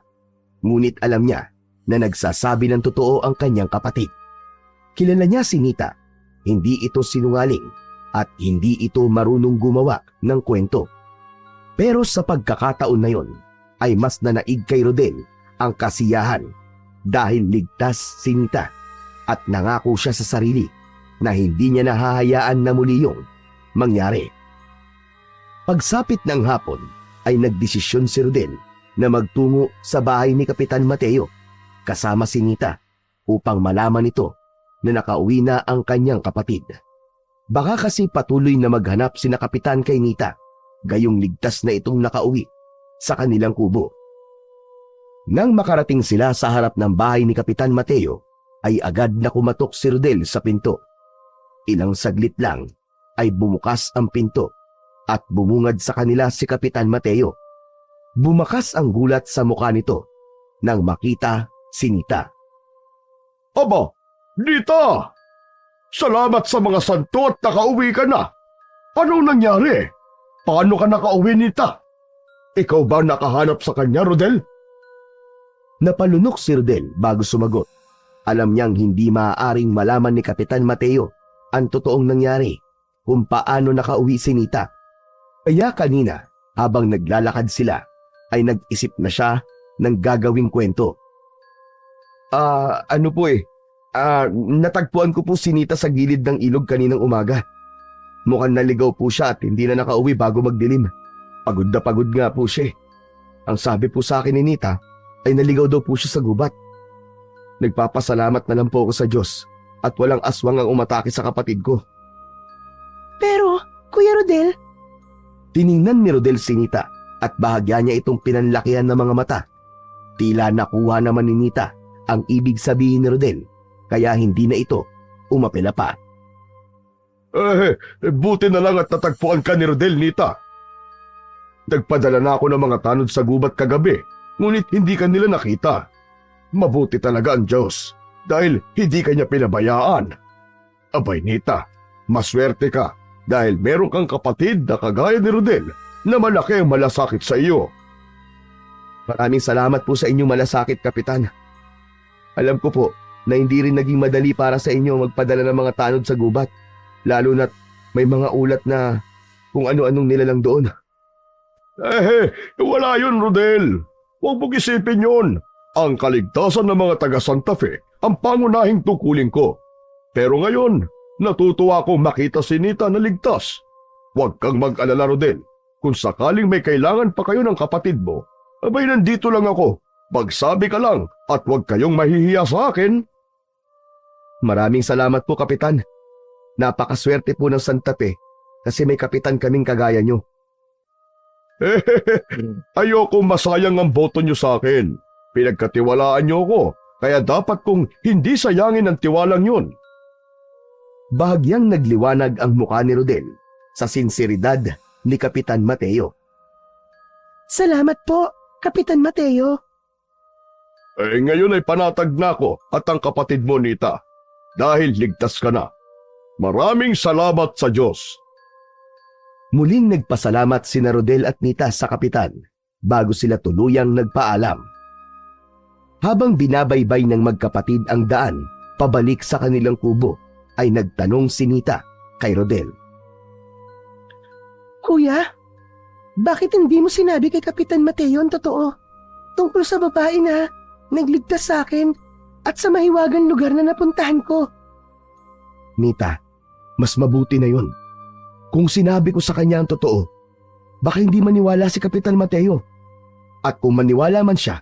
Ngunit alam niya na nagsasabi ng totoo ang kanyang kapatid. Kilala niya si Nita. Hindi ito sinungaling at hindi ito marunong gumawa ng kwento. Pero sa pagkakataon na yon ay mas nanaig kay Rodel ang kasiyahan dahil ligtas si Nita at nangako siya sa sarili na hindi niya nahahayaan na muli yung mangyari. Pagsapit ng hapon ay nagdesisyon si Rodel na magtungo sa bahay ni Kapitan Mateo kasama si Nita upang malaman ito na nakauwi na ang kanyang kapatid. Baka kasi patuloy na maghanap sina Kapitan kay Nita, gayong ligtas na itong nakauwi sa kanilang kubo. Nang makarating sila sa harap ng bahay ni Kapitan Mateo, ay agad na kumatok si Rodel sa pinto. Ilang saglit lang ay bumukas ang pinto at bumungad sa kanila si Kapitan Mateo. Bumakas ang gulat sa mukha nito nang makita si Nita. Aba, Nita! Salamat sa mga santo at nakauwi ka na. Anong nangyari? Paano ka nakauwi, Nita? Ikaw ba nakahanap sa kanya, Rodel? Napalunok si Rodel bago sumagot. Alam niyang hindi maaaring malaman ni Kapitan Mateo ang totoong nangyari kung paano nakauwi si Nita. Kaya kanina, habang naglalakad sila, ay nag-isip na siya ng gagawing kwento. Natagpuan ko po si Nita sa gilid ng ilog kaninang umaga. Mukhang naligaw po siya at hindi na nakauwi bago magdilim. Pagod na pagod nga po siya. Ang sabi po sa akin ni Nita ay naligaw daw po siya sa gubat. Nagpapasalamat na lang po ako sa Diyos at walang aswang ang umatake sa kapatid ko. Pero, Kuya Rodel, tiningnan ni Rodel si Nita at bahagya niya itong pinanlakihan ng mga mata. Tila nakuha naman ni Nita ang ibig sabihin ni Rodel, kaya hindi na ito umapela pa. Buti na lang at natagpuan ka ni Rodel, Nita. Nagpadala na ako ng mga tanod sa gubat kagabi, ngunit hindi ka nila nakita. Mabuti talaga ang Diyos dahil hindi ka niya pinabayaan. Abay, Nita, maswerte ka dahil meron kang kapatid na kagaya ni Rodel na malaki ang malasakit sa iyo. Maraming salamat po sa inyong malasakit, Kapitan. Alam ko po na hindi rin naging madali para sa inyo magpadala ng mga tanod sa gubat, lalo na't may mga ulat na kung ano-anong nilalang doon. Wala yun, Rodel. Huwag mong isipin yun. Ang kaligtasan ng mga taga Santa Fe ang pangunahing tungkulin ko. Pero ngayon, natutuwa akong makita si Nita na ligtas. Huwag kang mag-alala, Rodel. Kung sakaling may kailangan pa kayo ng kapatid mo, abay nandito lang ako. Magsabi ka lang at huwag kayong mahihiya sa akin. Maraming salamat po, Kapitan. Napakaswerte po ng Santa Fe kasi may kapitan kaming kagaya nyo. Ayoko masayang ang boto nyo sa akin. Pinagkatiwalaan nyo ako, kaya dapat kong hindi sayangin ang tiwalang yun. Bahagyang nagliwanag ang mukha ni Rodel sa sinseridad ni Kapitan Mateo. Salamat po, Kapitan Mateo. Ngayon ay panatag na ako at ang kapatid mo, Nita, dahil ligtas ka na. Maraming salamat sa Diyos. Muling nagpasalamat sina Rodel at Nita sa Kapitan bago sila tuluyang nagpaalam. Habang binabaybay ng magkapatid ang daan pabalik sa kanilang kubo, ay nagtanong si Nita kay Rodel. Kuya, bakit hindi mo sinabi kay Kapitan Mateo ang totoo? tungkol sa babae na nagligtas sa akin at sa mahiwagang lugar na napuntahan ko. Nita, mas mabuti na yun. Kung sinabi ko sa kanya ang totoo, baka hindi maniwala si Kapitan Mateo. At kung maniwala man siya,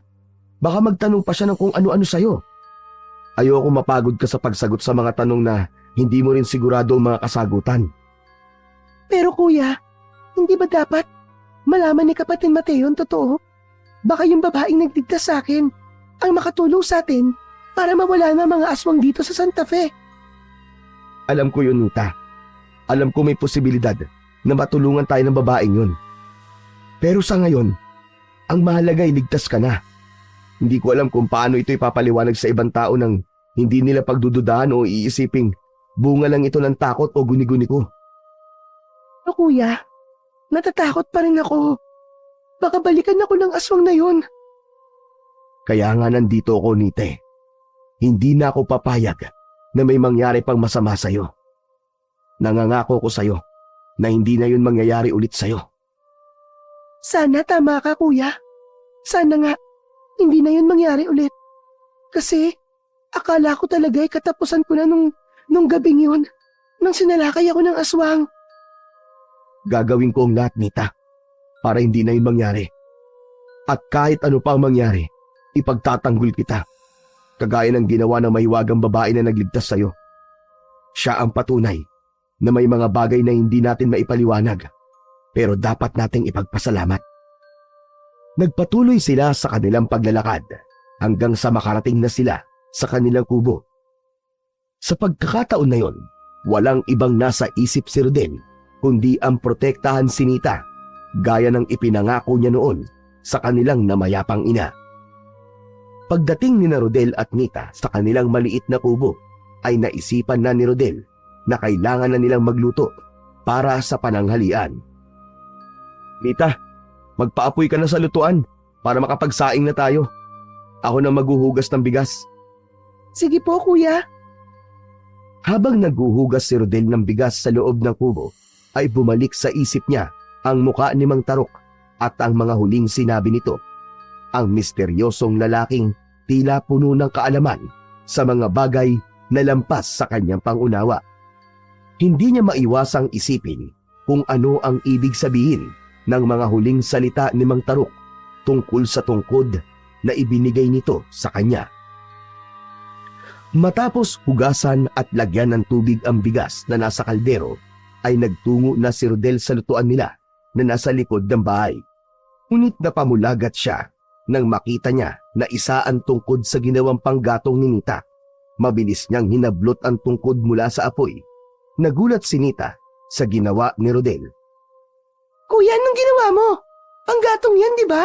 baka magtanong pa siya ng kung ano-ano sa'yo. Ayoko mapagod ka sa pagsagot sa mga tanong na hindi mo rin sigurado ang mga kasagutan. Pero kuya, hindi ba dapat malaman ni Kapatid Mateo ang totoo? Baka yung babaeng nagligtas sa akin ang makatulong sa atin para mawala na mga aswang dito sa Santa Fe. Alam ko yun, Nita. Alam ko may posibilidad na matulungan tayo ng babaeng yun. Pero sa ngayon, ang mahalaga ay ligtas ka na. Hindi ko alam kung paano ito ipapaliwanag sa ibang tao nang hindi nila pagdududahan o iisiping bunga lang ito ng takot o guni-guni ko. Pero kuya, natatakot pa rin ako. Baka balikan ako ng aswang na yun. Kaya nga nandito ako, Nite. Hindi na ako papayag na may mangyari pang masama sa'yo. Nangangako ko sa'yo na hindi na yun mangyayari ulit sa'yo. Sana tama ka, kuya. Sana nga, hindi na yun mangyari ulit. Kasi, akala ko talaga ay katapusan ko na nung gabing yun, nang sinalakay ako ng aswang. Gagawin ko ang lahat, Nita, para hindi na yun mangyari. At kahit ano pa ang mangyari, ipagtatanggol kita. Kagaya ng ginawa ng mahiwagang babae na nagligtas sa'yo. Siya ang patunay na may mga bagay na hindi natin maipaliwanag, pero dapat nating ipagpasalamat. Nagpatuloy sila sa kanilang paglalakad hanggang sa makarating na sila sa kanilang kubo. Sa pagkakataon na yon, walang ibang nasa isip si Rodel kundi ang protektahan si Nita, gaya ng ipinangako niya noon sa kanilang namayapang ina. Pagdating ni Rodel at Nita sa kanilang maliit na kubo, ay naisipan na ni Rodel na kailangan na nilang magluto para sa pananghalian. Nita, magpaapoy ka na sa lutuan para makapagsaing na tayo. Ako na maghuhugas ng bigas. Sige po, kuya. Habang naghuhugas si Rodel ng bigas sa loob ng kubo, ay bumalik sa isip niya ang muka ni Mang Tarok at ang mga huling sinabi nito. Ang misteryosong lalaking tila puno ng kaalaman sa mga bagay na lampas sa kanyang pangunawa. Hindi niya maiwasang isipin kung ano ang ibig sabihin ng mga huling salita ni Mang Tarok tungkol sa tungkod na ibinigay nito sa kanya. Matapos hugasan at lagyan ng tubig ang bigas na nasa kaldero, ay nagtungo na si Rodel sa lutuan nila na nasa likod ng bahay. Ngunit napamulagat siya nang makita niya na isa ang tungkod sa ginawang panggatong ni Nita. Mabilis niyang hinablot ang tungkod mula sa apoy. Nagulat si Nita sa ginawa ni Rodel. Kuya, anong ginawa mo? Panggatong yan, di ba?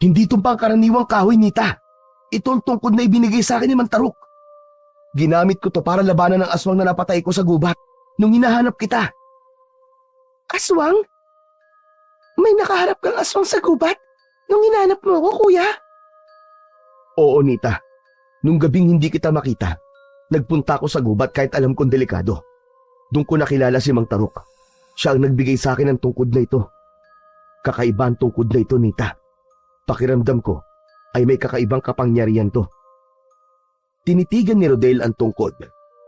Hindi itong pangkaraniwang kahoy, Nita. Ito ang tungkod na ibinigay sa akin ni Mang Tarok. Ginamit ko to para labanan ng aswang na napatay ko sa gubat nung hinahanap kita. Aswang? May nakaharap kang aswang sa gubat nung hinahanap mo ako, kuya? Oo, Nita. Nung gabing hindi kita makita, nagpunta ako sa gubat kahit alam kong delikado. Doon ko nakilala si Mang Tarok. Siya ang nagbigay sa akin ng tungkod na ito. Kakaiba ang tungkod na ito, Nita. Pakiramdam ko ay may kakaibang kapangyarihan to. Tinitigan ni Rodel ang tungkod.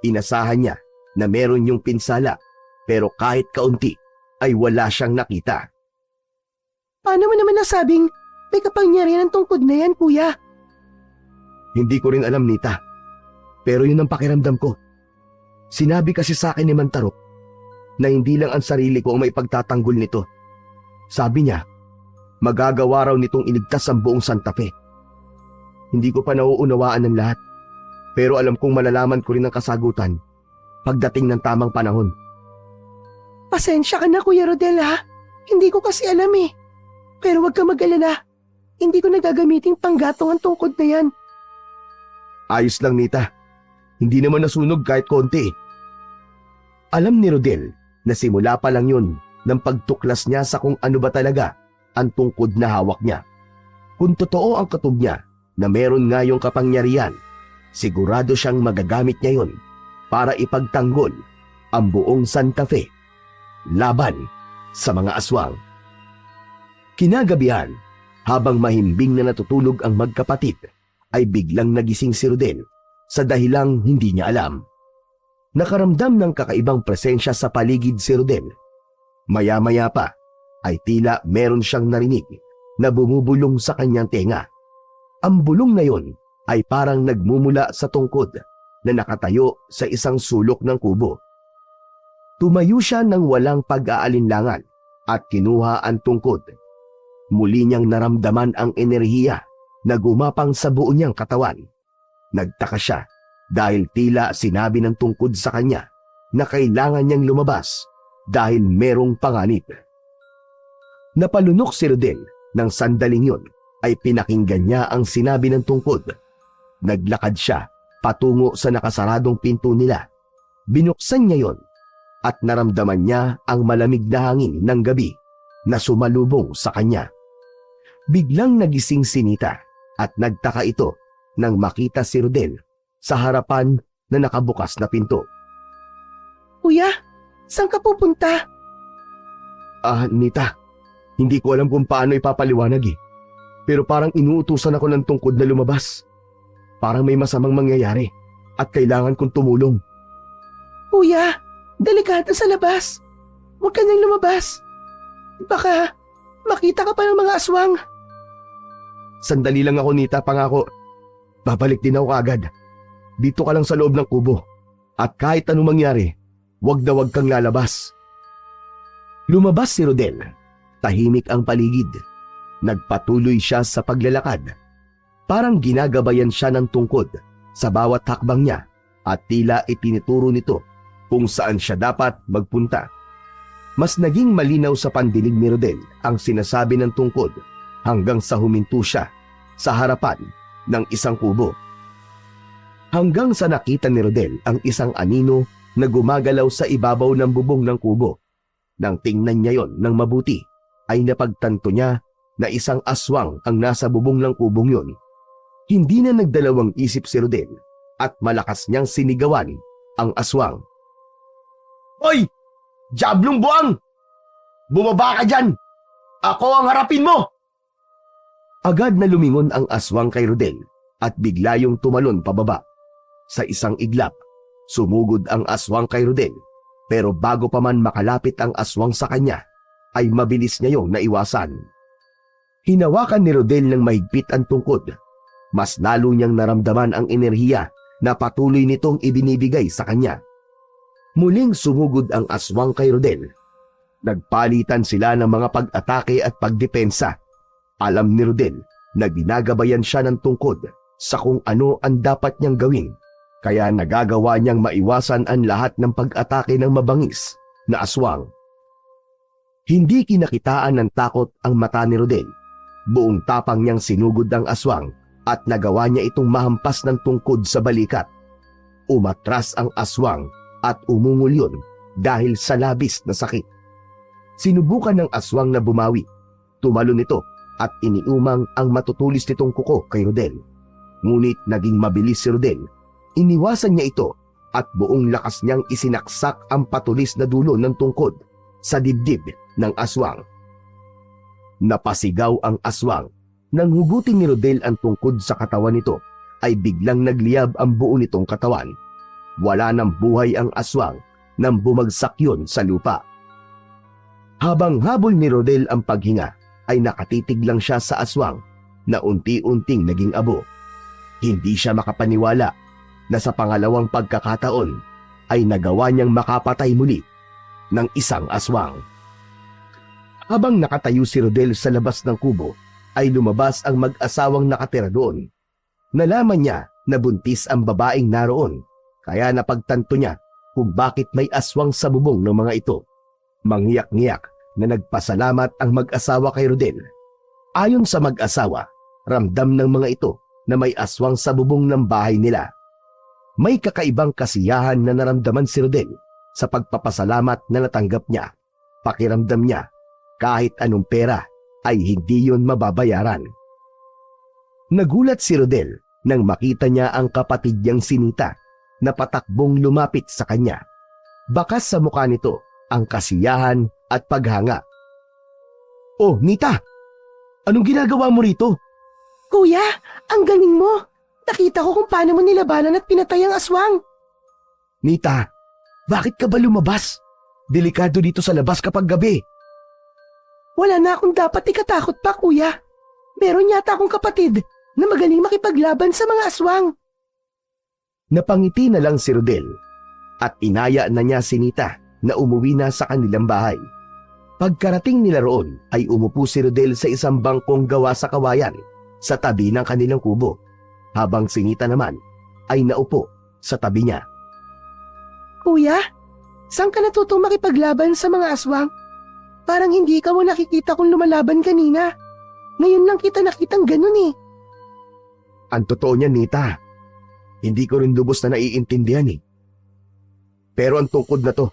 Inasahan niya na meron yung pinsala, pero kahit kaunti ay wala siyang nakita. Paano mo naman nasabing may kapangyarihan ang tungkod na yan, kuya? Hindi ko rin alam, Nita. Pero yun ang pakiramdam ko. Sinabi kasi sa akin ni Mang Tarok na hindi lang ang sarili ko ang may pagtatanggol nito. Sabi niya, magagawa raw nitong iligtas ang buong Santa Fe. Hindi ko pa nauunawaan ng lahat, pero alam kong malalaman ko rin ang kasagutan pagdating ng tamang panahon. Pasensya ka na, Kuya Rodel, ha? Hindi ko kasi alam eh. Pero huwag ka mag-alala. Hindi ko nagagamiting panggatong ang tungkod na yan. Ayos lang, Nita. Hindi naman nasunog kahit konti. Alam ni Rodel na simula pa lang yun ng pagtuklas niya sa kung ano ba talaga ang tungkod na hawak niya. Kung totoo ang katuog niya na meron nga yung kapangyarihan, sigurado siyang magagamit niya yun para ipagtanggol ang buong Santa Fe laban sa mga aswang. Kinagabihan, Habang mahimbing na natutulog ang magkapatid, ay biglang nagising si Rodel sa dahilang hindi niya alam. Nakaramdam ng kakaibang presensya sa paligid si Rodel. Maya-maya pa ay tila meron siyang narinig na bumubulong sa kanyang tenga. Ang bulong na yon ay parang nagmumula sa tungkod na nakatayo sa isang sulok ng kubo. Tumayo siya ng walang pag-aalinlangan at kinuha ang tungkod. Muli niyang naramdaman ang enerhiya na gumapang sa buo niyang katawan. Nagtaka siya dahil tila sinabi ng tungkod sa kanya na kailangan niyang lumabas dahil merong panganib. Napalunok si Rodel ng sandaling yon ay pinakinggan niya ang sinabi ng tungkod. Naglakad siya patungo sa nakasaradong pinto nila. Binuksan niya yon at naramdaman niya ang malamig na hangin ng gabi na sumalubong sa kanya. Biglang nagising si Nita at nagtaka ito nang makita si Rodel sa harapan na nakabukas na pinto. Kuya, saan ka pupunta? Nita, hindi ko alam kung paano ipapaliwanag eh. Pero parang inuutusan ako ng tungkod na lumabas. Parang may masamang mangyayari at kailangan kong tumulong. Kuya, delikado sa labas. Huwag ka nang lumabas. Baka makita ka pa ng mga aswang. Sandali lang ako, Nita, pangako. Babalik din ako agad. Dito ka lang sa loob ng kubo. At kahit anong mangyari, wag na wag kang lalabas. Lumabas si Rodel. Tahimik ang paligid. Nagpatuloy siya sa paglalakad. Parang ginagabayan siya ng tungkod sa bawat hakbang niya at tila itinuturo nito kung saan siya dapat magpunta. Mas naging malinaw sa pandinig ni Rodel ang sinasabi ng tungkod hanggang sa huminto siya sa harapan ng isang kubo. Hanggang sa nakita ni Rodel ang isang anino na gumagalaw sa ibabaw ng bubong ng kubo. Nang tingnan niya yon ng mabuti, ay napagtanto niya na isang aswang ang nasa bubong ng kubong yon. Hindi na nagdalawang isip si Rodel at malakas niyang sinigawan ang aswang. "Hoy! Diablong buwang! Bumaba ka dyan! Ako ang harapin mo!" Agad na lumingon ang aswang kay Rodel at bigla yung tumalon pababa. Sa isang iglap, sumugod ang aswang kay Rodel, pero bago pa man makalapit ang aswang sa kanya, ay mabilis niya yung naiwasan. Hinawakan ni Rodel ng mahigpit ang tungkod. Mas lalo niyang naramdaman ang enerhiya na patuloy nitong ibinibigay sa kanya. Muling sumugod ang aswang kay Rodel. Nagpalitan sila ng mga pag-atake at pagdepensa. Alam ni Rodel na ginagabayan siya ng tungkod sa kung ano ang dapat niyang gawin, kaya nagagawa niyang maiwasan ang lahat ng pag-atake ng mabangis na aswang. Hindi kinakitaan ng takot ang mata ni Rodel. Buong tapang niyang sinugod ang aswang at nagawa niya itong mahampas ng tungkod sa balikat. Umatras ang aswang at umungol yun dahil sa labis na sakit. Sinubukan ng aswang na bumawi. Tumalon ito at iniumang ang matutulis nitong kuko kay Rodel. Ngunit naging mabilis si Rodel. Iniwasan niya ito at buong lakas niyang isinaksak ang patulis na dulo ng tungkod sa dibdib ng aswang. Napasigaw ang aswang. Nang hugutin ni Rodel ang tungkod sa katawan nito, ay biglang nagliyab ang buo nitong katawan. Wala nang buhay ang aswang nang bumagsak yun sa lupa. Habang habol ni Rodel ang paghinga, ay nakatitig lang siya sa aswang na unti-unting naging abo. Hindi siya makapaniwala na sa pangalawang pagkakataon ay nagawa niyang makapatay muli ng isang aswang. Habang nakatayo si Rodel sa labas ng kubo, ay lumabas ang mag-asawang nakatira doon. Nalaman niya na buntis ang babaeng naroon, kaya napagtanto niya kung bakit may aswang sa bubong ng mga ito. Manghiyak-ngiyak na nagpasalamat ang mag-asawa kay Rodel. Ayon sa mag-asawa, ramdam ng mga ito na may aswang sa bubong ng bahay nila. May kakaibang kasiyahan na naramdaman si Rodel sa pagpapasalamat na natanggap niya. Pakiramdam niya, kahit anong pera ay hindi yon mababayaran. Nagulat si Rodel nang makita niya ang kapatid niyang si Nita na patakbong lumapit sa kanya. Bakas sa mukha nito ang kasiyahan at paghanga. "Oh, Nita! Anong ginagawa mo rito? Kuya, ang galing mo. Nakita ko kung paano mo nilabanan at pinatay ang aswang. Nita, bakit ka ba lumabas? Delikado dito sa labas kapag gabi. Wala na akong dapat ikatakot pa, kuya. Meron yata akong kapatid na magaling makipaglaban sa mga aswang. Napangiti na lang si Rodel at inaya na niya si Nita na umuwi na sa kanilang bahay. Pagkarating nila roon ay umupo si Rodel sa isang bangkong gawa sa kawayan sa tabi ng kanilang kubo, habang si Nita naman ay naupo sa tabi niya. Kuya, saan ka natutong makipaglaban sa mga aswang? Parang hindi ka mo nakikita kung lumalaban kanina. Ngayon lang kita nakitang ganun eh. Ang totoo niya, Nita, hindi ko rin lubos na naiintindihan eh. Pero ang tungkod na to,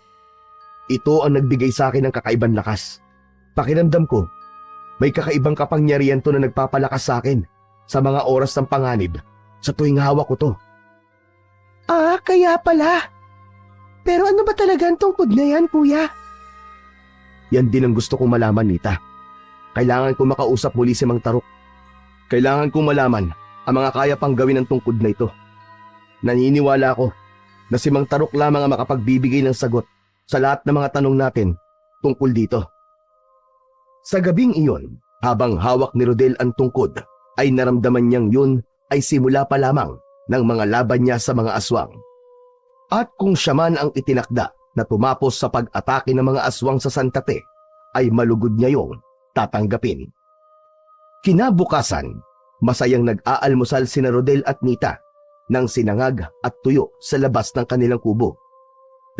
ito ang nagbigay sa akin ng kakaibang lakas. Pakiramdam ko, may kakaibang kapangyarihan to na nagpapalakas sa akin sa mga oras ng panganib sa tuwing hawak ko to. Ah, kaya pala. Pero ano ba talaga ang tungkod na yan, kuya? Yan din ang gusto kong malaman, Nita. Kailangan ko makausap muli si Mang Tarok. Kailangan kong malaman ang mga kaya pang gawin ng tungkod na ito. Naniniwala ako na si Mang Tarok lamang ang makapagbibigay ng sagot sa lahat ng mga tanong natin tungkol dito. Sa gabing iyon, habang hawak ni Rodel ang tungkod, ay naramdaman niyang yun ay simula pa lamang ng mga laban niya sa mga aswang. At kung siya man ang itinakda na tumapos sa pag-atake ng mga aswang sa Santa Fe, ay malugod niya yung tatanggapin. Kinabukasan, masayang nag-aalmusal sina Rodel at Nita ng sinangag at tuyo sa labas ng kanilang kubo.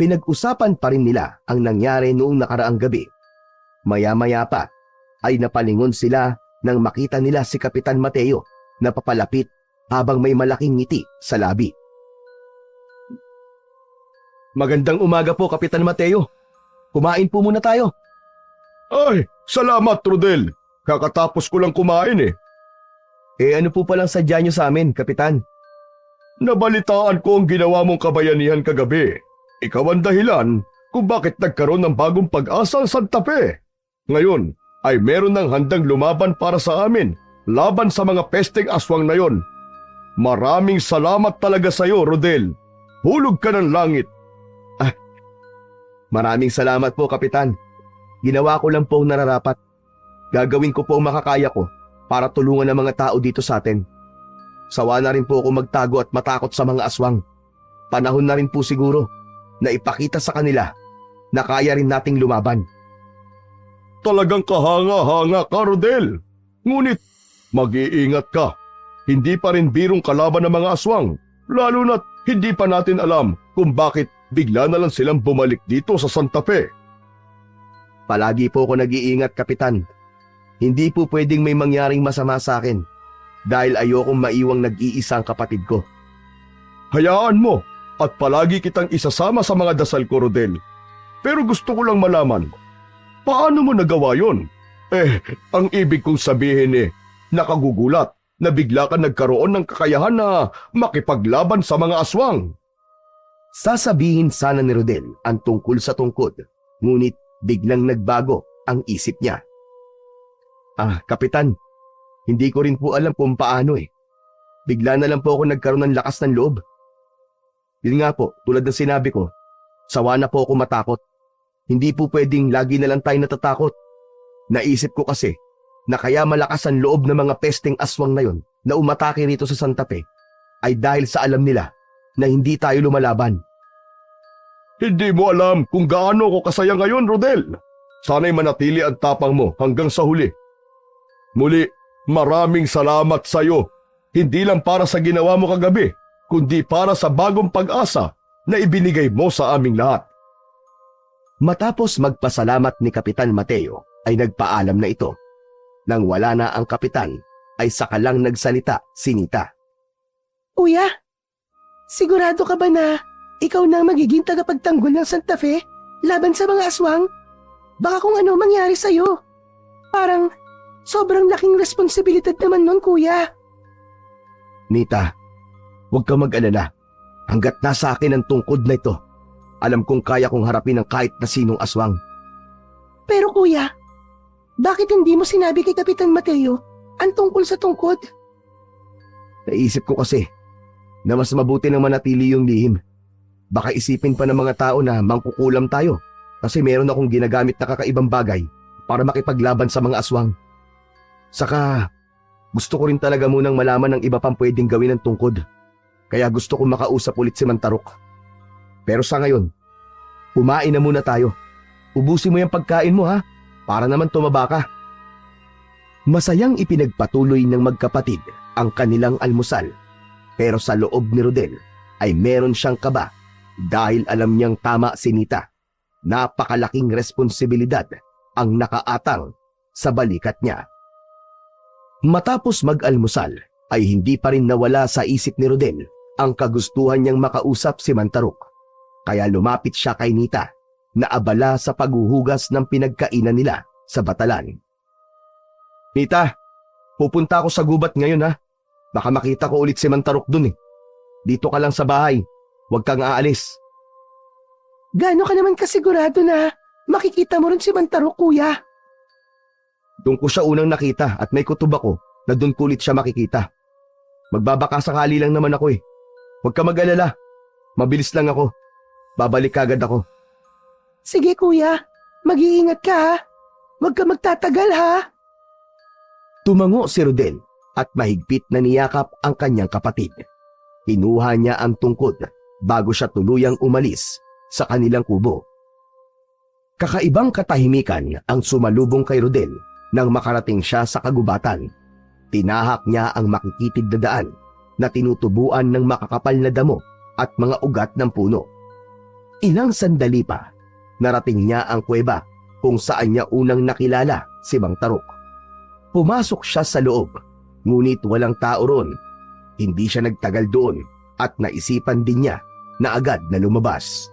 Pinag-usapan pa rin nila ang nangyari noong nakaraang gabi. Maya-maya pa ay napalingon sila nang makita nila si Kapitan Mateo na papalapit habang may malaking ngiti sa labi. Magandang umaga po, Kapitan Mateo. Kumain po muna tayo. Ay, salamat Rodel. Kakatapos ko lang kumain eh. Ano po palang sadya niyo sa amin, Kapitan? Nabalitaan ko ang ginawa mong kabayanihan kagabi. Ikaw ang dahilan kung bakit nagkaroon ng bagong pag-asa ang Santa Fe. Ngayon ay meron ng handang lumaban para sa amin laban sa mga pesteng aswang na yon. Maraming salamat talaga sa iyo, Rodel. Hulog ka ng langit. Maraming salamat po, Kapitan. Ginawa ko lang po ang nararapat. Gagawin ko po ang makakaya ko para tulungan ang mga tao dito sa atin. Sawa na rin po ako magtago at matakot sa mga aswang. Panahon na rin po siguro na ipakita sa kanila na kaya rin nating lumaban. Talagang kahanga-hanga ka, Rodel. Ngunit mag-iingat ka. Hindi pa rin birong kalaban ng mga aswang, lalo na't hindi pa natin alam kung bakit bigla na lang silang bumalik dito sa Santa Fe. Palagi po ako nag-iingat, Kapitan. Hindi po pwedeng may mangyaring masama sa akin dahil ayokong maiwang nag-iisang kapatid ko. Hayaan mo at palagi kitang isasama sa mga dasal ko, Rodel. Pero gusto ko lang malaman, paano mo nagawa yon? Ang ibig kong sabihin nakagugulat na bigla ka nagkaroon ng kakayahan na makipaglaban sa mga aswang. Sasabihin sana ni Rodel ang tungkol sa tungkod, ngunit biglang nagbago ang isip niya. Kapitan, hindi ko rin po alam kung paano Bigla na lang po ako nagkaroon ng lakas ng loob. Yun nga po, tulad ng sinabi ko, sawa na po ako matakot. Hindi po pwedeng lagi na lang tayo natatakot. Naisip ko kasi na kaya malakas ang loob ng mga pesteng aswang na yon na umatake rito sa Santa Fe ay dahil sa alam nila na hindi tayo lumalaban. Hindi mo alam kung gaano ko kasaya ngayon, Rodel. Sana'y manatili ang tapang mo hanggang sa huli. Muli, maraming salamat sa iyo. Hindi lang para sa ginawa mo kagabi, kundi para sa bagong pag-asa na ibinigay mo sa aming lahat. Matapos magpasalamat ni Kapitan Mateo, ay nagpaalam na ito. Nang wala na ang kapitan, ay saka lang nagsalita si Nita. Kuya, sigurado ka ba na ikaw na ang magiging tagapagtanggol ng Santa Fe laban sa mga aswang? Baka kung ano mangyari sa'yo. Parang sobrang laking responsibilidad naman nun, kuya. Nita, huwag ka mag-alala. Hanggat nasa akin ang tungkod na ito, alam kong kaya kong harapin ang kahit na sinong aswang. Pero kuya, Bakit hindi mo sinabi kay Kapitan Mateo ang tungkol sa tungkod? Naisip ko kasi na mas mabuti nang manatili yung lihim. Baka isipin pa ng mga tao na mangkukulam tayo kasi meron akong ginagamit na kakaibang bagay para makipaglaban sa mga aswang. Saka gusto ko rin talaga munang malaman ng iba pang pwedeng gawin ng tungkod. Kaya gusto kong makausap ulit si Mantarok. Pero sa ngayon, kumain na muna tayo. Ubusin mo yung pagkain mo ha, para naman tumaba ka. Masayang ipinagpatuloy ng magkapatid ang kanilang almusal. Pero sa loob ni Rodel ay meron siyang kaba dahil alam niyang tama si Nita. Napakalaking responsibilidad ang nakaatang sa balikat niya. Matapos mag-almusal ay hindi pa rin nawala sa isip ni Rodel ang kagustuhan niyang makausap si Mantarok. Kaya lumapit siya kay Nita na abala sa paghuhugas ng pinagkainan nila sa batalan. Nita, pupunta ako sa gubat ngayon ha. Baka makita ko ulit si Mantarok dun eh. Dito ka lang sa bahay. Huwag kang aalis. Gaano ka naman kasigurado na makikita mo rin si Mantarok, kuya? Doon ko siya unang nakita at may kutob ako na doon ko ulit siya makikita. Magbabaka sakali lang naman ako eh. Huwag ka mag-alala. Mabilis lang ako. Babalik agad ako. Sige kuya, mag-iingat ka ha. Huwag ka magtatagal ha. Tumango si Rodel at mahigpit na niyakap ang kanyang kapatid. Kinuha niya ang tungkod bago siya tuluyang umalis sa kanilang kubo. Kakaibang katahimikan ang sumalubong kay Rodel nang makarating siya sa kagubatan. Tinahak niya ang makikitid na daan na tinutubuan ng makakapal na damo at mga ugat ng puno. Ilang sandali pa, narating niya ang kuweba kung saan niya unang nakilala si Mantarok. Pumasok siya sa loob, ngunit walang tao ron. Hindi siya nagtagal doon at naisipan din niya na agad na lumabas.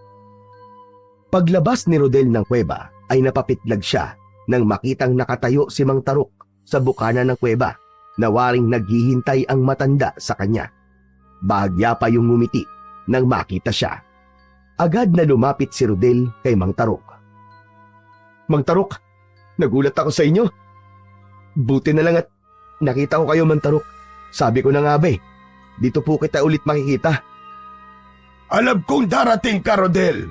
Paglabas ni Rodel ng kuweba ay napapitlag siya nang makitang nakatayo si Mantarok sa bukana ng kuweba na waring naghihintay ang matanda sa kanya. Bahagya pa yung ngumiti nang makita siya. Agad na lumapit si Rodel kay Mantarok. Mantarok, nagulat ako sa inyo. Buti na lang at nakita ko kayo, Mantarok. Sabi ko na nga ba dito po kita ulit makikita. Alam kong darating ka, Rodel.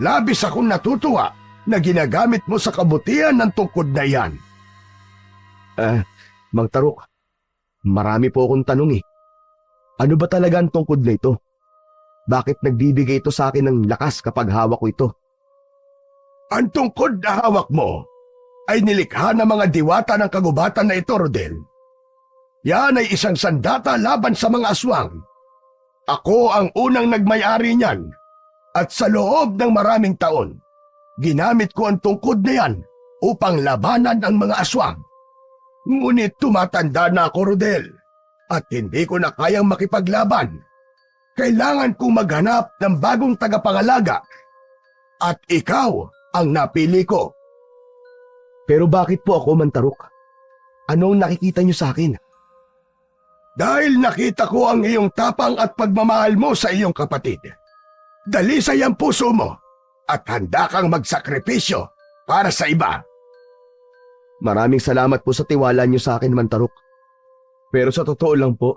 Labis akong natutuwa na ginagamit mo sa kabutihan ng tungkod na yan. Mantarok, marami po akong tanong eh. Ano ba talaga ang tungkod na ito? Bakit nagbibigay ito sa akin ng lakas kapag hawak ko ito? Ang tungkod na hawak mo ay nilikha ng mga diwata ng kagubatan na ito, Rodel. Yan ay isang sandata laban sa mga aswang. Ako ang unang nagmay-ari niyan at sa loob ng maraming taon, ginamit ko ang tungkod na yan upang labanan ang mga aswang. Ngunit tumatanda na ako, Rodel, at hindi ko na kayang makipaglaban. Kailangan kong maghanap ng bagong tagapangalaga at ikaw ang napili ko. Pero bakit po ako, Mantarok? Anong nakikita niyo sa akin? Dahil nakita ko ang iyong tapang at pagmamahal mo sa iyong kapatid. Dalisay ang puso mo at handa kang magsakripisyo para sa iba. Maraming salamat po sa tiwala niyo sa akin, Mantarok. Pero sa totoo lang po,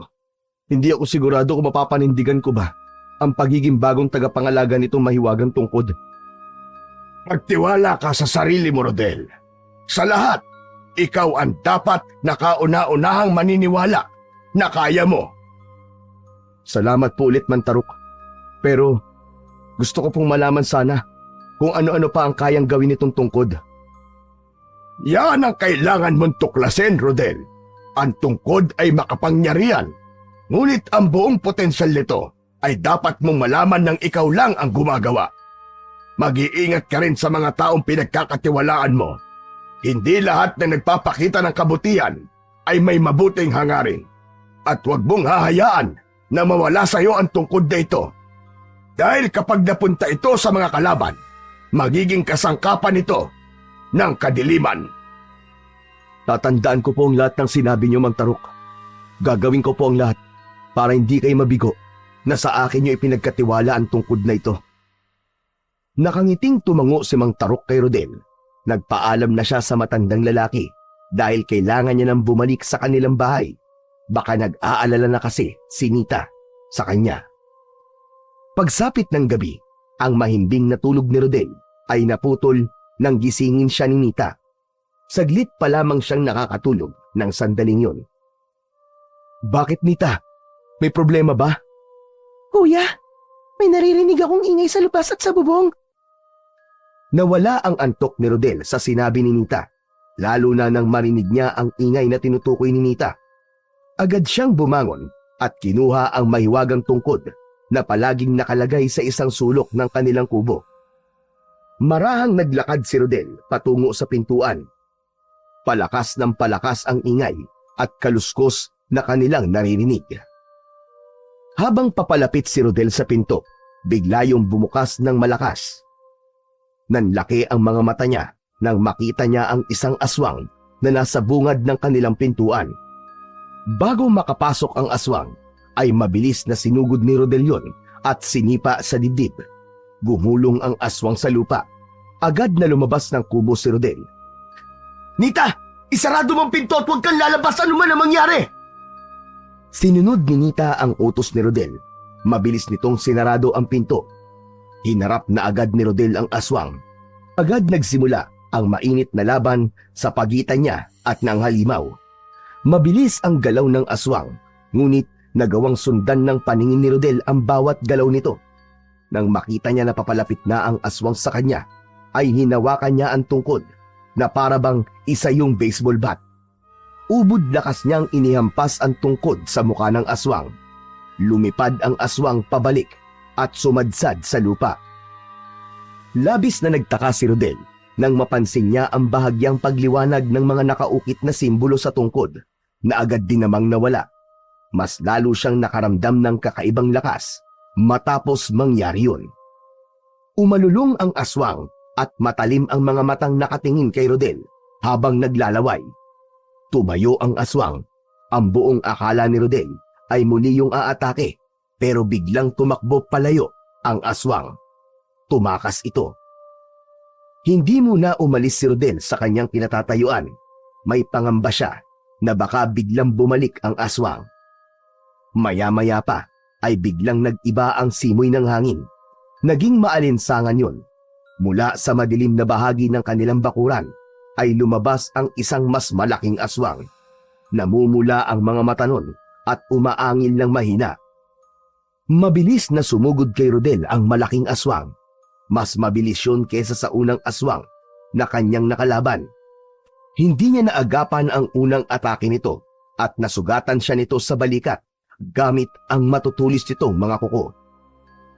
hindi ako sigurado kung mapapanindigan ko ba ang pagiging bagong tagapangalaga nitong mahiwagang tungkod. Magtiwala ka sa sarili mo, Rodel. Sa lahat, ikaw ang dapat na kauna-unahang maniniwala na kaya mo. Salamat po ulit, Mantarok. Pero gusto ko pong malaman sana kung ano-ano pa ang kayang gawin nitong tungkod. Yan ang kailangan mong tuklasin, Rodel. Ang tungkod ay makapangyarihan. Ngunit ang buong potensyal nito ay dapat mong malaman ng ikaw lang ang gumagawa. Mag-iingat ka rin sa mga taong pinagkakatiwalaan mo. Hindi lahat na nagpapakita ng kabutihan ay may mabuting hangarin. At huwag mong hahayaan na mawala sa iyo ang tungkod na ito. Dahil kapag napunta ito sa mga kalaban, magiging kasangkapan ito ng kadiliman. Tatandaan ko po ang lahat ng sinabi niyo, Mantarok. Gagawin ko po ang lahat para hindi kayo mabigo na sa akin niyo ipinagkatiwala ang tungkod na ito. Nakangiting tumango si Mantarok kay Rodel Nagpaalam na siya sa matandang lalaki dahil kailangan niya nang bumalik sa kanilang bahay. Baka nag-aalala na kasi si Nita sa kanya. Pagsapit ng gabi, ang mahimbing na tulog ni Rodel ay naputol nang gisingin siya ni Nita. Saglit pa lamang siyang nakakatulog ng sandaling yon. Bakit, Nita? May problema ba? Kuya, may naririnig akong ingay sa lupas at sa bubong. Nawala ang antok ni Rodel sa sinabi ni Nita, lalo na nang marinig niya ang ingay na tinutukoy ni Nita. Agad siyang bumangon at kinuha ang mahiwagang tungkod na palaging nakalagay sa isang sulok ng kanilang kubo. Marahang naglakad si Rodel patungo sa pintuan. Palakas ng palakas ang ingay at kaluskos na kanilang naririnig. Habang papalapit si Rodel sa pinto, bigla yung bumukas ng malakas. Nanlaki ang mga mata niya nang makita niya ang isang aswang na nasa bungad ng kanilang pintuan. Bago makapasok ang aswang, ay mabilis na sinugod ni Rodel yun at sinipa sa dibdib. Gumulong ang aswang sa lupa. Agad na lumabas ng kubo si Rodel. Nita! Isarado mong pinto at huwag kang lalabas anuman ang mangyari! Sinunod ni Nita ang utos ni Rodel. Mabilis nitong sinarado ang pinto. Hinarap na agad ni Rodel ang aswang. Agad nagsimula ang mainit na laban sa pagitan niya at ng halimaw. Mabilis ang galaw ng aswang, ngunit nagawang sundan ng paningin ni Rodel ang bawat galaw nito. Nang makita niya na papalapit na ang aswang sa kanya, ay hinawakan niya ang tungkod na para bang isa yung baseball bat. Ubod lakas niyang inihampas ang tungkod sa mukha ng aswang. Lumipad ang aswang pabalik at sumadsad sa lupa. Labis na nagtaka si Rodel nang mapansin niya ang bahagyang pagliwanag ng mga nakaukit na simbolo sa tungkod na agad din namang nawala. Mas lalo siyang nakaramdam ng kakaibang lakas matapos mangyari yun. Umalulong ang aswang at matalim ang mga matang nakatingin kay Rodel habang naglalaway. Tumayo ang aswang. Ang buong akala ni Rodel ay muli yung aatake, pero biglang tumakbo palayo ang aswang. Tumakas ito. Hindi muna umalis si Rodel sa kanyang kinatatayuan. May pangamba siya na baka biglang bumalik ang aswang. Maya-maya pa ay biglang nag-iba ang simoy ng hangin. Naging maalinsangan yon. Mula sa madilim na bahagi ng kanilang bakuran ay lumabas ang isang mas malaking aswang. Namumula ang mga mata nun at umaangil ng mahina. Mabilis na sumugod kay Rodel ang malaking aswang. Mas mabilis yun kesa sa unang aswang na kanyang nakalaban. Hindi niya naagapan ang unang atake nito at nasugatan siya nito sa balikat gamit ang matutulis nitong mga kuko.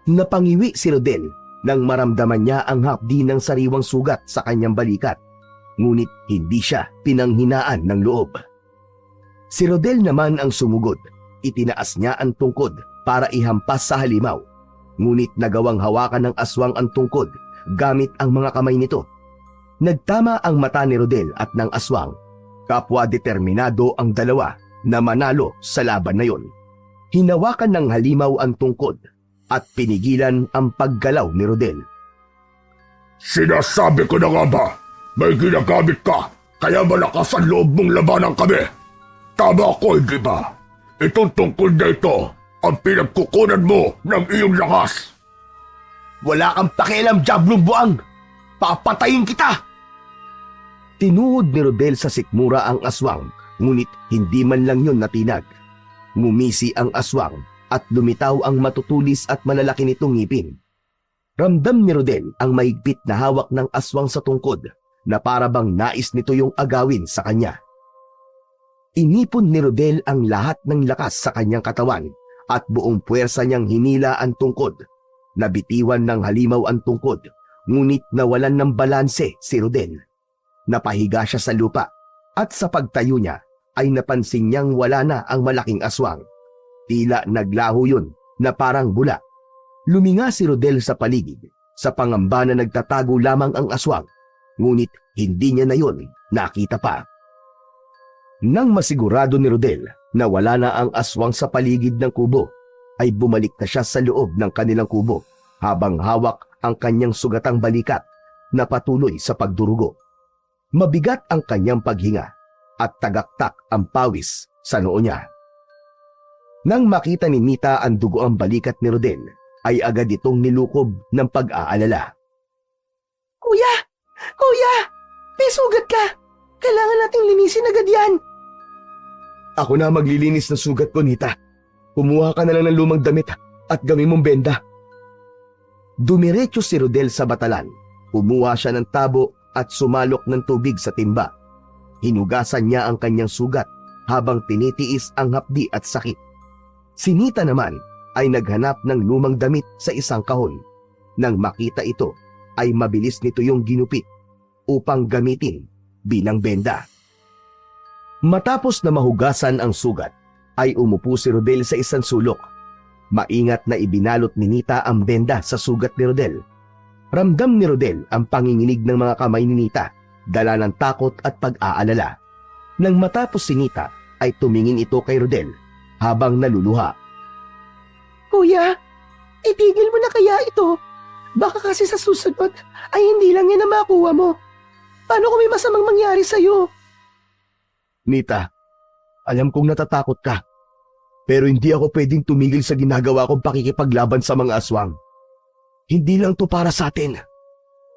Napangiwi si Rodel nang maramdaman niya ang hapdi ng sariwang sugat sa kanyang balikat, ngunit hindi siya pinanghinaan ng loob. Si Rodel naman ang sumugod. Itinaas niya ang tungkod para ihampas sa halimaw, ngunit nagawang hawakan ng aswang ang tungkod gamit ang mga kamay nito. Nagtama ang mata ni Rodel at ng aswang. Kapwa determinado ang dalawa na manalo sa laban na yon. Hinawakan ng halimaw ang tungkod at pinigilan ang paggalaw ni Rodel. Sinasabi ko na nga ba, may ginagamit ka, kaya malakas ang loob mong labanan kami. Tama ako, hindi ba? Itong tungkod na ito ang pinagkukunan mo ng iyong lakas. Wala kang pakialam, Diablong Buang! Papatayin kita! Tinuhod ni Rodel sa sikmura ang aswang, ngunit hindi man lang yun natinag. Ngumisi ang aswang at lumitaw ang matutulis at malalaki nitong ngipin. Ramdam ni Rodel ang mahigpit na hawak ng aswang sa tungkod na para bang nais nito yung agawin sa kanya. Inipon ni Rodel ang lahat ng lakas sa kanyang katawan at buong puwersa niyang hinila ang tungkod. Nabitiwan ng halimaw ang tungkod, ngunit nawalan ng balanse si Rodel. Napahiga siya sa lupa at sa pagtayo niya ay napansin niyang wala na ang malaking aswang. Tila naglaho yun na parang bula. Luminga si Rodel sa paligid sa pangamba na nagtatago lamang ang aswang, ngunit hindi niya na yun nakita pa. Nang masigurado ni Rodel na wala na ang aswang sa paligid ng kubo, ay bumalik na siya sa loob ng kanilang kubo habang hawak ang kanyang sugatang balikat na patuloy sa pagdurugo. Mabigat ang kanyang paghinga at tagaktak ang pawis sa noo niya. Nang makita ni Nita ang dugo ang balikat ni Rodel, ay agad itong nilukob ng pag-aalala. Kuya! Kuya! May sugat ka! Kailangan nating linisin agad yan! Ako na maglilinis ng sugat ko, Nita. Kumuha ka na lang ng lumang damit at gawin mong benda. Dumiretso si Rodel sa batalan. Kumuha siya ng tabo at sumalok ng tubig sa timba. Hinugasan niya ang kanyang sugat habang tinitiis ang hapdi at sakit. Si Nita naman ay naghanap ng lumang damit sa isang kahon. Nang makita ito, ay mabilis nito yung ginupit upang gamitin bilang benda. Matapos na mahugasan ang sugat, ay umupo si Rodel sa isang sulok. Maingat na ibinalot ni Nita ang benda sa sugat ni Rodel. Ramdam ni Rodel ang panginginig ng mga kamay ni Nita, dala ng takot at pag-aalala. Nang matapos si Nita, ay tumingin ito kay Rodel habang naluluha. Kuya, itigil mo na kaya ito? Baka kasi sa susunod ay hindi lang yan na makuha mo. Paano kung may masamang mangyari sa'yo? Nita, alam kong natatakot ka. Pero hindi ako pwedeng tumigil sa ginagawa kong pakikipaglaban sa mga aswang. Hindi lang to para sa atin,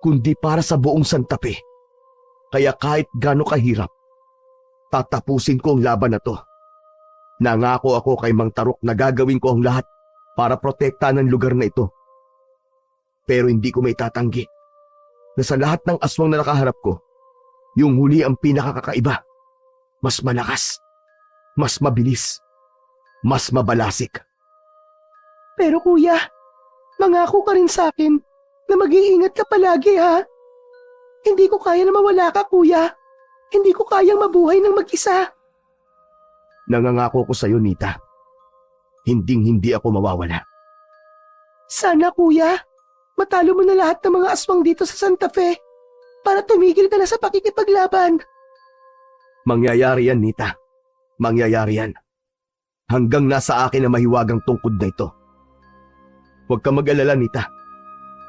kundi para sa buong Santa Fe. Kaya kahit gaano kahirap, tatapusin ko ang laban na to. Nangako ako kay Mang Tarok na gagawin ko ang lahat para protektahan ang lugar na ito. Pero hindi ko may tatanggi na sa lahat ng aswang na nakaharap ko, yung huli ang pinakakakaiba. Mas malakas, mas mabilis, mas mabalasik. Pero kuya, mangako ka rin sa akin na mag-iingat ka palagi ha. Hindi ko kaya na mawala ka kuya. Hindi ko kayang mabuhay ng mag-isa. Nangangako ko sa iyo, Nita. Hinding-hindi ako mawawala. Sana kuya, matalo mo na lahat ng mga aswang dito sa Santa Fe para tumigil ka na sa pakikipaglaban. Mangyayari yan, Nita. Mangyayari yan. Hanggang nasa akin ang mahiwagang tungkod na ito. Huwag ka mag-alala, Nita.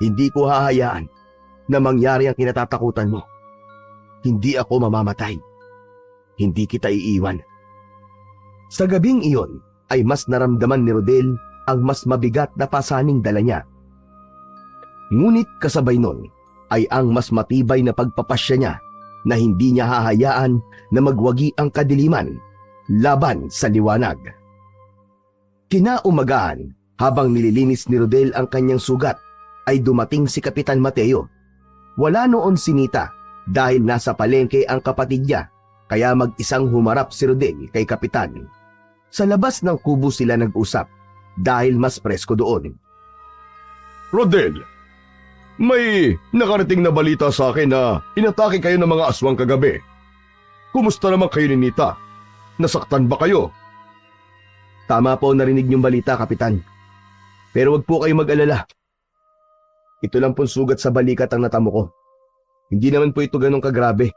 Hindi ko hahayaan na mangyari ang kinatatakutan mo. Hindi ako mamamatay. Hindi kita iiwan. Sa gabing iyon ay mas naramdaman ni Rodel ang mas mabigat na pasaning dala niya. Ngunit kasabay nun ay ang mas matibay na pagpapasya niya na hindi niya hahayaan na magwagi ang kadiliman laban sa liwanag. Kinaumagaan, habang nililinis ni Rodel ang kanyang sugat, ay dumating si Kapitan Mateo. Wala noon si Nita dahil nasa palengke ang kapatid niya, kaya mag-isang humarap si Rodel kay Kapitan. Sa labas ng kubo sila nag-usap dahil mas presko doon. Rodel, may nakarating na balita sa akin na inatake kayo ng mga aswang kagabi. Kumusta naman kayo ni Nita? Nasaktan ba kayo? Tama po narinig niyong balita, Kapitan. Pero wag po kayo mag-alala. Ito lang pong sugat sa balikat ang natamo ko. Hindi naman po ito ganun kagrabe.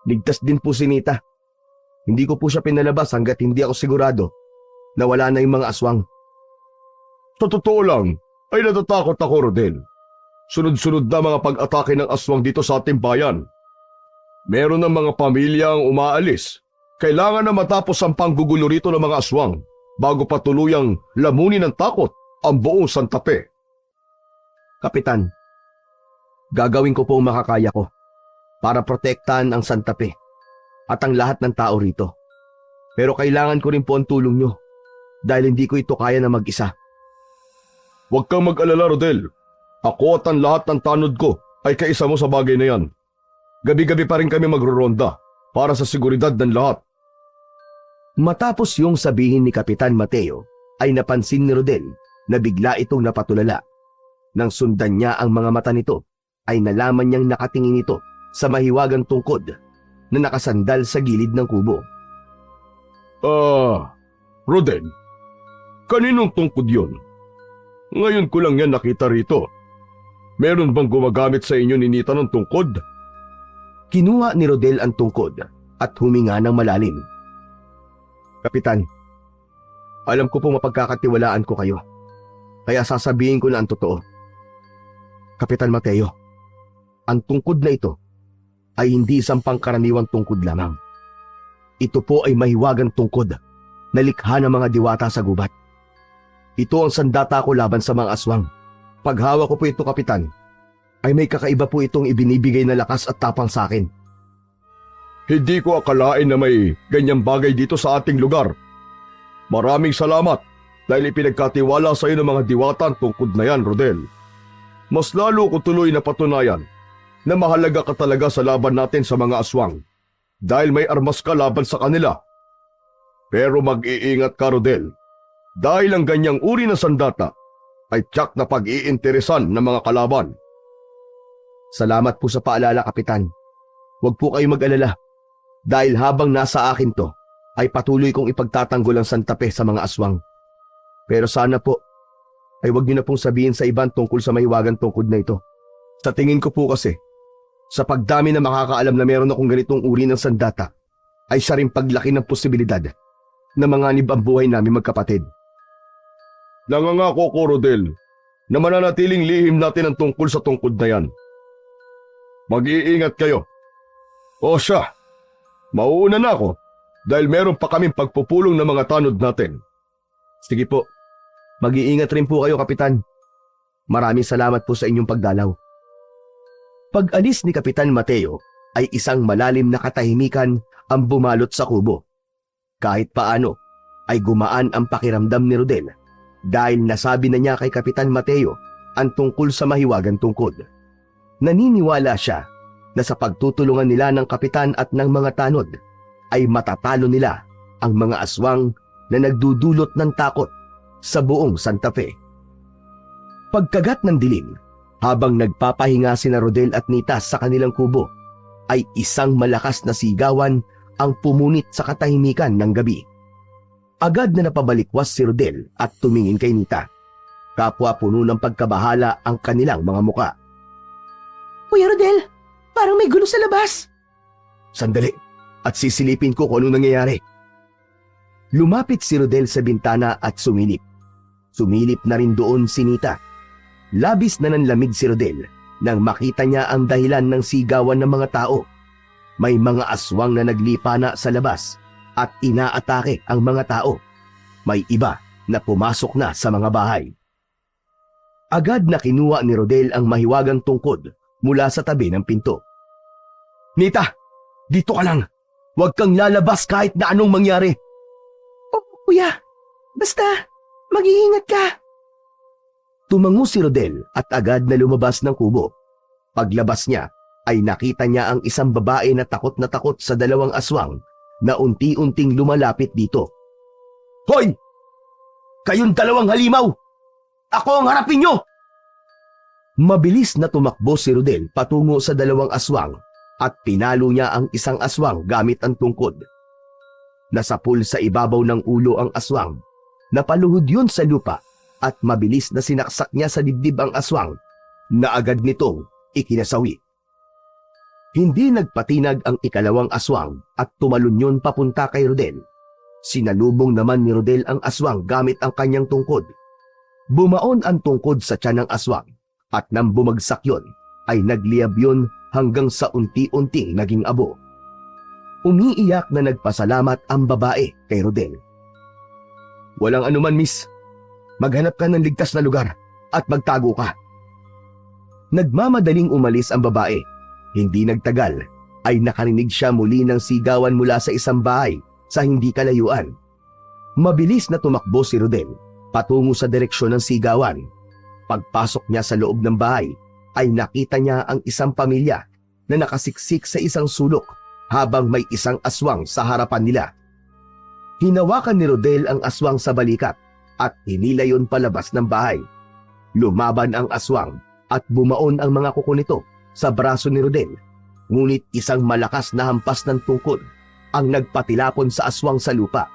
Ligtas din po si Nita. Hindi ko po siya pinalabas hanggat hindi ako sigurado na wala na yung mga aswang. Sa totoo lang, ay natatakot ako, Rodel. Sunod-sunod na mga pag-atake ng aswang dito sa ating bayan. Meron ng mga pamilyang umaalis. Kailangan na matapos ang panggugulo rito ng mga aswang bago pa tuluyang lamunin ng takot ang buong Santa Fe. Kapitan, gagawin ko po ang makakaya ko para protektahan ang Santa Fe at ang lahat ng tao rito. Pero kailangan ko rin po ang tulong nyo dahil hindi ko ito kaya na mag-isa. Huwag kang mag-alala, Rodel. Ako at ang lahat ng tanod ko ay kaisa mo sa bagay na yan. Gabi-gabi pa rin kami magroronda para sa seguridad ng lahat. Matapos yung sabihin ni Kapitan Mateo, ay napansin ni Rodel na bigla itong napatulala. Nang sundan niya ang mga mata nito, ay nalaman niyang nakatingin ito sa mahiwagang tungkod na nakasandal sa gilid ng kubo. Rodel, kaninong tungkod yun? Ngayon ko lang yan nakita rito. Meron bang gumagamit sa inyo ni Nita ng tungkod? Kinuha ni Rodel ang tungkod at huminga ng malalim. Kapitan, alam ko po mapagkakatiwalaan ko kayo. Kaya sasabihin ko na ang totoo. Kapitan Mateo, ang tungkod na ito ay hindi isang pangkaraniwang tungkod lamang. Ito po ay mahiwagang tungkod na likha ng mga diwata sa gubat. Ito ang sandata ko laban sa mga aswang. Paghawak ko po ito, Kapitan, ay may kakaiba po itong ibinibigay na lakas at tapang sa akin. Hindi ko akalain na may ganyang bagay dito sa ating lugar. Maraming salamat dahil ipinagkatiwala sa iyo ng mga diwata ang tungkod na yan, Rodel. Mas lalo ko tuloy na patunayan na mahalaga ka talaga sa laban natin sa mga aswang dahil may armas ka laban sa kanila. Pero mag-iingat ka, Rodel, dahil ang ganyang uri ng sandata ay tiyak na pag-iinteresan ng mga kalaban. Salamat po sa paalala, Kapitan. Huwag po kayo mag-alala dahil habang nasa akin to, ay patuloy kong ipagtatanggol ang Santa Fe sa mga aswang. Pero sana po, ay huwag niyo na pong sabihin sa iban tungkol sa mahiwagang tungkod na ito. Sa tingin ko po kasi, sa pagdami na makakaalam na meron akong ganitong uri ng sandata, ay siya rin paglaki ng posibilidad na manganib ang buhay namin magkapatid. Nangangako ko, Rodel, na mananatiling lihim natin ang tungkol sa tungkod na yan. Mag-iingat kayo. O siya, mauuna na ako dahil meron pa kaming pagpupulong ng mga tanod natin. Sige po, mag-iingat rin po kayo, Kapitan. Maraming salamat po sa inyong pagdalaw. Pag-alis ni Kapitan Mateo ay isang malalim na katahimikan ang bumalot sa kubo. Kahit paano ay gumaan ang pakiramdam ni Rodel dahil nasabi na niya kay Kapitan Mateo ang tungkol sa mahiwagang tungkod. Naniniwala siya na sa pagtutulungan nila ng kapitan at ng mga tanod ay matatalo nila ang mga aswang na nagdudulot ng takot sa buong Santa Fe. Pagkagat ng dilim, habang nagpapahinga sina Rodel at Nita sa kanilang kubo, ay isang malakas na sigawan ang pumunit sa katahimikan ng gabi. Agad na napabalikwas si Rodel at tumingin kay Nita. Kapwa puno ng pagkabahala ang kanilang mga muka. Kuya Rodel, parang may gulo sa labas. Sandali, at sisilipin ko kung anong nangyayari. Lumapit si Rodel sa bintana at sumilip. Sumilip na rin doon si Nita. Labis na nanlamig si Rodel nang makita niya ang dahilan ng sigawan ng mga tao. May mga aswang na naglipana sa labas at inaatake ang mga tao. May iba na pumasok na sa mga bahay. Agad na kinuha ni Rodel ang mahiwagang tungkod mula sa tabi ng pinto. Nita, dito ka lang. Huwag kang lalabas kahit na anong mangyari. Kuya, basta mag-iingat ka. Tumango si Rodel at agad na lumabas ng kubo. Paglabas niya ay nakita niya ang isang babae na takot sa dalawang aswang na unti-unting lumalapit dito. Hoy! Kayong dalawang halimaw! Ako ang harapin niyo! Mabilis na tumakbo si Rodel patungo sa dalawang aswang at pinalo niya ang isang aswang gamit ang tungkod. Nasapul sa ibabaw ng ulo ang aswang, napaluhod yun sa lupa at mabilis na sinaksak niya sa dibdib ang aswang na agad nitong ikinasawi. Hindi nagpatinag ang ikalawang aswang at tumalon yun papunta kay Rodel. Sinalubong naman ni Rodel ang aswang gamit ang kanyang tungkod. Bumaon ang tungkod sa tiyan ng aswang at nang bumagsak yun ay nagliyab yun hanggang sa unti-unting naging abo. Umiiyak na nagpasalamat ang babae kay Rodel. Walang anuman, miss. Maghanap ka ng ligtas na lugar at magtago ka. Nagmamadaling umalis ang babae. Hindi nagtagal ay nakarinig siya muli ng sigawan mula sa isang bahay sa hindi kalayuan. Mabilis na tumakbo si Rodel patungo sa direksyon ng sigawan. Pagpasok niya sa loob ng bahay ay nakita niya ang isang pamilya na nakasiksik sa isang sulok habang may isang aswang sa harapan nila. Hinawakan ni Rodel ang aswang sa balikat at hinila yon palabas ng bahay. Lumaban ang aswang at bumaon ang mga kuko nito sa braso ni Rodel, ngunit isang malakas na hampas ng tungkod ang nagpatilapon sa aswang sa lupa.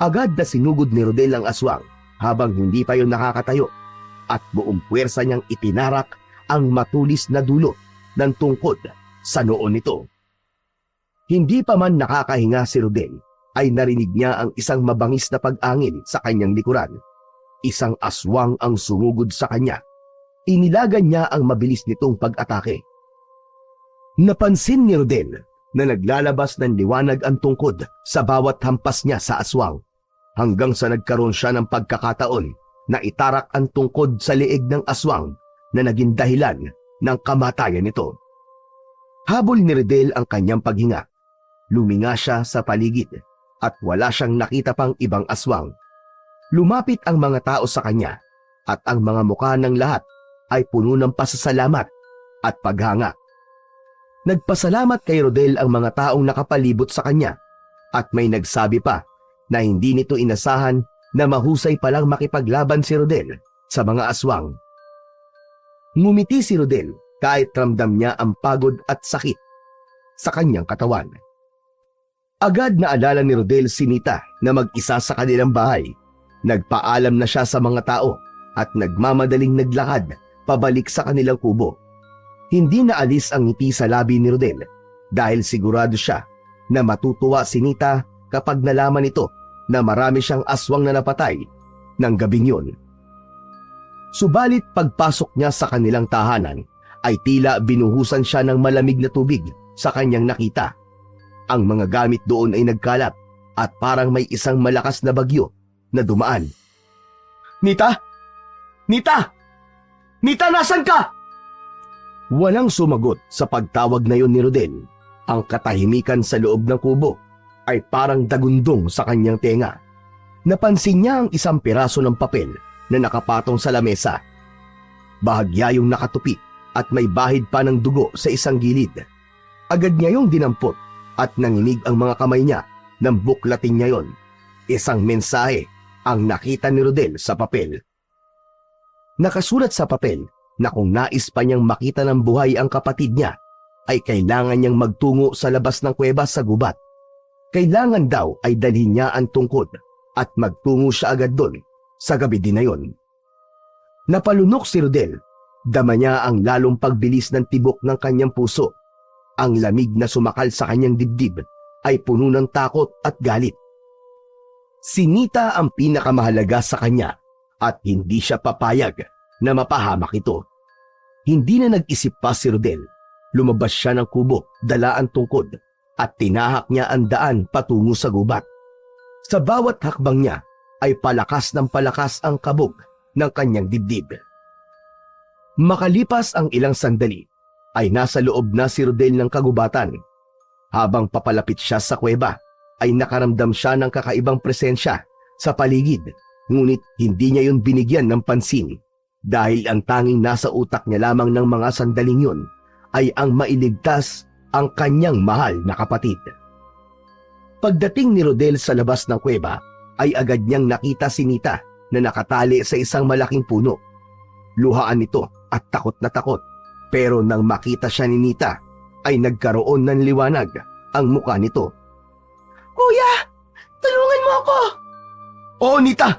Agad na sinugod ni Rodel ang aswang habang hindi pa yon nakakatayo at buong puwersa niyang itinarak ang matulis na dulo ng tungkod sa noo nito. Hindi pa man nakakahinga si Rodel ay narinig niya ang isang mabangis na pag-angin sa kanyang likuran. Isang aswang ang sumugod sa kanya. Inilagan niya ang mabilis nitong pag-atake. Napansin ni Rodel na naglalabas ng liwanag ang tungkod sa bawat hampas niya sa aswang, hanggang sa nagkaroon siya ng pagkakataon na itarak ang tungkod sa liig ng aswang na naging dahilan ng kamatayan nito. Habol ni Rodel ang kanyang paghinga. Luminga siya sa paligid at wala siyang nakita pang ibang aswang. Lumapit ang mga tao sa kanya at ang mga mukha ng lahat ay puno ng pasasalamat at paghanga. Nagpasalamat kay Rodel ang mga taong nakapalibot sa kanya at may nagsabi pa na hindi nito inasahan na mahusay palang makipaglaban si Rodel sa mga aswang. Ngumiti si Rodel kahit ramdam niya ang pagod at sakit sa kanyang katawan. Agad na alala ni Rodel si Nita na mag-isa sa kanilang bahay. Nagpaalam na siya sa mga tao at nagmamadaling naglakad pabalik sa kanilang kubo. Hindi naalis ang ngiti sa labi ni Rodel dahil sigurado siya na matutuwa si Nita kapag nalaman nito na marami siyang aswang na napatay ng gabing yun. Subalit pagpasok niya sa kanilang tahanan ay tila binuhusan siya ng malamig na tubig sa kanyang nakita. Ang mga gamit doon ay nagkalat at parang may isang malakas na bagyo na dumaan. "Nita! Nita! Nita, nasan ka?" Walang sumagot sa pagtawag na yon ni Rodel. Ang katahimikan sa loob ng kubo ay parang dagundong sa kanyang tenga. Napansin niya ang isang piraso ng papel na nakapatong sa lamesa. Bahagya yung nakatupi at may bahid pa ng dugo sa isang gilid. Agad niya yung dinampot at nanginig ang mga kamay niya nang buklatin niya yon. Isang mensahe ang nakita ni Rodel sa papel. Nakasulat sa papel na kung nais pa niyang makita ng buhay ang kapatid niya, ay kailangan niyang magtungo sa labas ng kuweba sa gubat. Kailangan daw ay dalhin niya ang tungkod at magtungo siya agad doon sa gabi din na yon. Napalunok si Rodel. Dama niya ang lalong pagbilis ng tibok ng kanyang puso. Ang lamig na sumakal sa kanyang dibdib ay puno ng takot at galit. Si Nita ang pinakamahalaga sa kanya at hindi siya papayag na mapahamak ito. Hindi na nag-isip pa si Rodel. Lumabas siya ng kubo, dala ang tungkod, at tinahak niya ang daan patungo sa gubat. Sa bawat hakbang niya ay palakas ng palakas ang kabog ng kanyang dibdib. Makalipas ang ilang sandali, ay nasa loob na si Rodel ng kagubatan. Habang papalapit siya sa kuweba, ay nakaramdam siya ng kakaibang presensya sa paligid, ngunit hindi niya yun binigyan ng pansin. Dahil ang tanging nasa utak niya lamang ng mga sandaling yun ay ang mailigtas ang kanyang mahal na kapatid. Pagdating ni Rodel sa labas ng kuweba, ay agad niyang nakita si Nita na nakatali sa isang malaking puno. Luhaan nito at takot na takot, pero nang makita siya ni Nita, ay nagkaroon ng liwanag ang mukha nito. "Kuya, tulungan mo ako!" "Oo, Nita!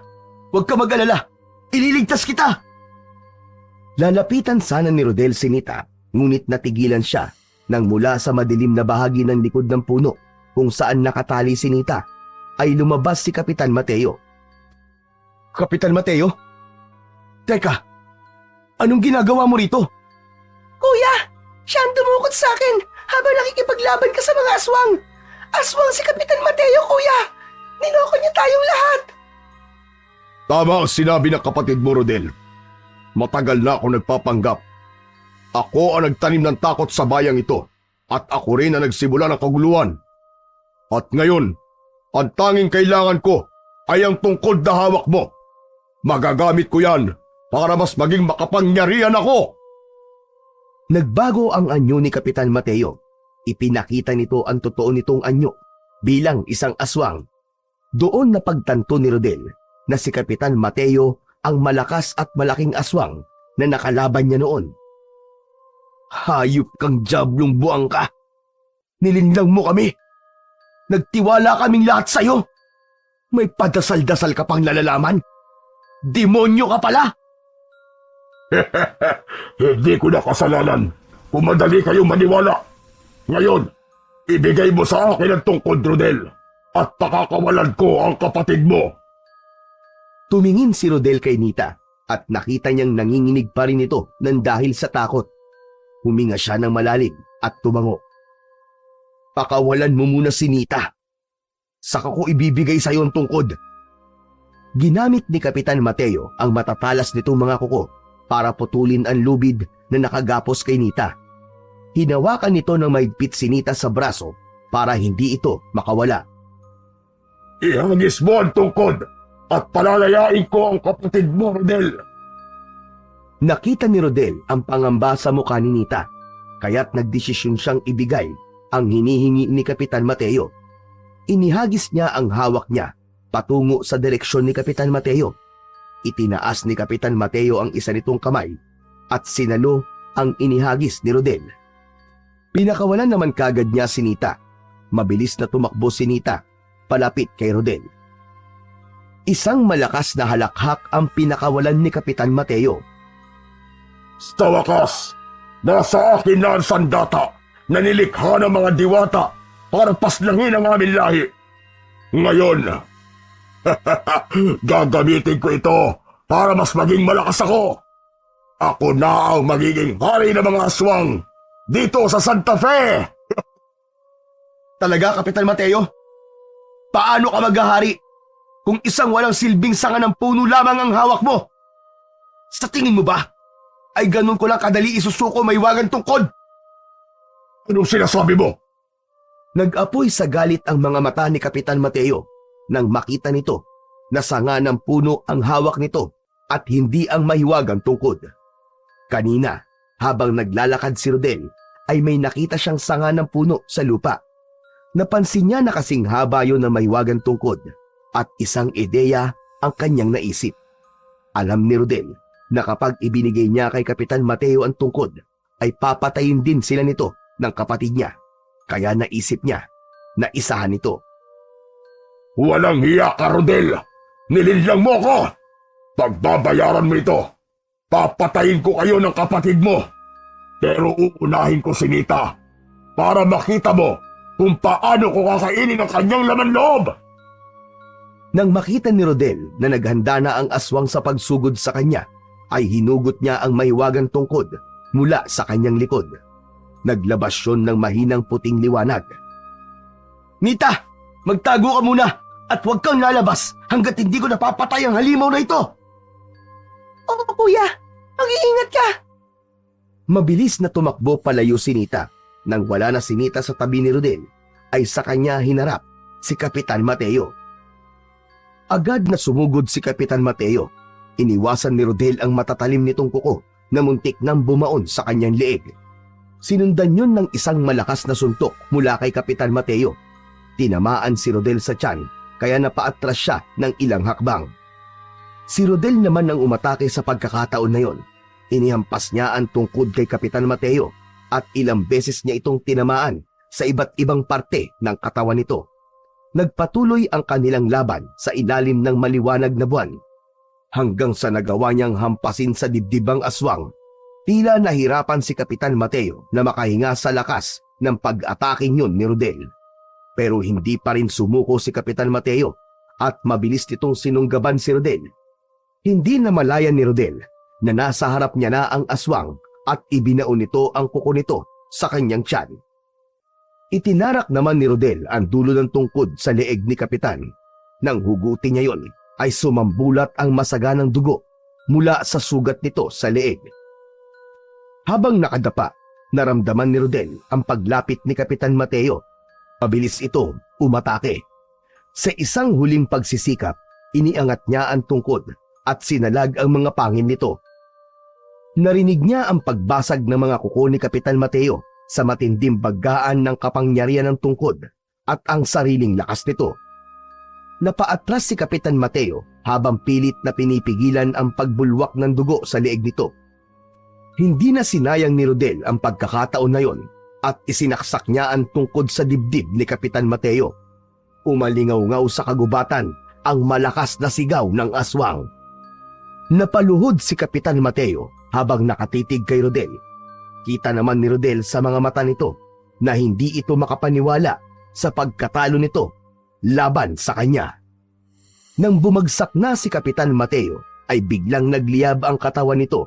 Huwag ka mag-alala! Ililigtas kita!" Lalapitan sana ni Rodel si Nita, ngunit natigilan siya nang mula sa madilim na bahagi ng likod ng puno kung saan nakatali si Nita ay lumabas si Kapitan Mateo. "Kapitan Mateo? Teka, anong ginagawa mo rito?" "Kuya, siya ang dumukot sa akin habang nakikipaglaban ka sa mga aswang. Aswang si Kapitan Mateo, kuya! Niloko niya tayong lahat!" Tama ang sinabi ng kapatid mo, Rodel. Matagal na ako nagpapanggap. Ako ang nagtanim ng takot sa bayang ito at ako rin ang nagsimula ng kaguluhan. At ngayon, ang tanging kailangan ko ay ang tungkod na hawak mo. Magagamit ko yan para mas maging makapangyarihan ako. Nagbago ang anyo ni Kapitan Mateo. Ipinakita nito ang totoo nitong anyo bilang isang aswang. Doon napagtanto ni Rodel na si Kapitan Mateo ang malakas at malaking aswang na nakalaban niya noon. "Hayop kang diablong buwang ka! Nilinlang mo kami! Nagtiwala kaming lahat sa'yo! May padasal-dasal ka pang nalalaman! Demonyo ka pala!" Hindi ko na kasalanan kung madali kayong maniwala. Ngayon, ibigay mo sa akin ang tungkod, Rodel, at pakakawalan ko ang kapatid mo. Tumingin si Rodel kay Nita at nakita niyang nanginginig pa rin ito nang dahil sa takot. Huminga siya ng malalim at tumango. Pakawalan mo muna si Nita. Saka ko ibibigay sa iyo ang tungkod. Ginamit ni Kapitan Mateo ang matatalas nitong mga kuko para putulin ang lubid na nakagapos kay Nita. Hinawakan nito ng mahigpit si Nita sa braso para hindi ito makawala. Ihagis mo ang tungkod at palalayain ko ang kapatid mo, Rodel. Nakita ni Rodel ang pangamba sa mukha ni Nita, kaya't nagdesisyon siyang ibigay ang hinihingi ni Kapitan Mateo. Inihagis niya ang hawak niya patungo sa direksyon ni Kapitan Mateo. Itinaas ni Kapitan Mateo ang isa nitong kamay at sinalo ang inihagis ni Rodel. Pinakawalan naman kagad niya si Nita. Mabilis na tumakbo si Nita palapit kay Rodel. Isang malakas na halakhak ang pinakawalan ni Kapitan Mateo. Sa wakas, nasa akin na ang sandata na nilikha ng mga diwata para paslangin ang aming lahi. Ngayon, gagamitin ko ito para mas maging malakas ako. Ako na ang magiging hari ng mga aswang dito sa Santa Fe! Talaga, Kapitan Mateo? Paano ka maghahari kung isang walang silbing sanga ng puno lamang ang hawak mo? Sa tingin mo ba, ay ganun ko lang kadali isusuko may wagang tungkod? Anong sinasabi mo? Nag-apoy sa galit ang mga mata ni Kapitan Mateo nang makita nito na sanga ng puno ang hawak nito at hindi ang mahiwagang tungkod. Kanina, habang naglalakad si Rodel, ay may nakita siyang sanga ng puno sa lupa. Napansin niya na kasing haba yun ng mahiwagang tungkod at isang ideya ang kanyang naisip. Alam ni Rodel na kapag ibinigay niya kay Kapitan Mateo ang tungkod, ay papatayin din sila nito ng kapatid niya. Kaya naisip niya na isahan ito. Walang hiya ka, Rodel! Nilinlang mo ko! Pagbabayaran mo ito! Papatayin ko kayo ng kapatid mo! Pero uunahin ko si Nita para makita mo kung paano ko kakainin ang kanyang laman loob! Nang makita ni Rodel na naghanda na ang aswang sa pagsugod sa kanya, ay hinugot niya ang mahiwagang tungkod mula sa kanyang likod. Naglabas yun ng mahinang puting liwanag. Nita! Magtago ka muna at huwag kang lalabas hanggat hindi ko napapatay ang halimaw na ito! Oo, kuya. Mag-iingat ka. Mabilis na tumakbo palayo si Nita. Nang wala na si Nita sa tabi ni Rodel, ay sa kanya hinarap si Kapitan Mateo. Agad na sumugod si Kapitan Mateo. Iniwasan ni Rodel ang matatalim nitong kuko na muntik nang bumaon sa kanyang leeg. Sinundan yun ng isang malakas na suntok mula kay Kapitan Mateo. Tinamaan si Rodel sa tiyan kaya napaatras siya ng ilang hakbang. Si Rodel naman ang umatake sa pagkakataon na yon. Inihampas niya ang tungkod kay Kapitan Mateo at ilang beses niya itong tinamaan sa iba't ibang parte ng katawan nito. Nagpatuloy ang kanilang laban sa ilalim ng maliwanag na buwan hanggang sa nagawa niyang hampasin sa dibdibang aswang. Tila nahirapan si Kapitan Mateo na makahinga sa lakas ng pag-ataking yun ni Rodel. Pero hindi pa rin sumuko si Kapitan Mateo at mabilis nitong sinunggaban si Rodel. Hindi na malaya ni Rodel na nasa harap niya na ang aswang at ibinaon nito ang kuko nito sa kanyang tiyan. Itinarak naman ni Rodel ang dulo ng tungkod sa leeg ni Kapitan. Nang hugutin niya yon, ay sumambulat ang masaganang dugo mula sa sugat nito sa leeg. Habang nakadapa, naramdaman ni Rodel ang paglapit ni Kapitan Mateo. Mabilis ito umatake. Sa isang huling pagsisikap, iniangat niya ang tungkod at sinalag ang mga pangin nito. Narinig niya ang pagbasag ng mga kuko ni Kapitan Mateo sa matinding baggaan ng kapangyarihan ng tungkod at ang sariling lakas nito. Napaatras si Kapitan Mateo habang pilit na pinipigilan ang pagbulwak ng dugo sa leeg nito. Hindi na sinayang ni Rodel ang pagkakataon na yon at isinaksak niya ang tungkod sa dibdib ni Kapitan Mateo. Umalingaw-ngaw sa kagubatan ang malakas na sigaw ng aswang. Napaluhod si Kapitan Mateo habang nakatitig kay Rodel. Kita naman ni Rodel sa mga mata nito na hindi ito makapaniwala sa pagkatalo nito laban sa kanya. Nang bumagsak na si Kapitan Mateo ay biglang nagliyab ang katawan nito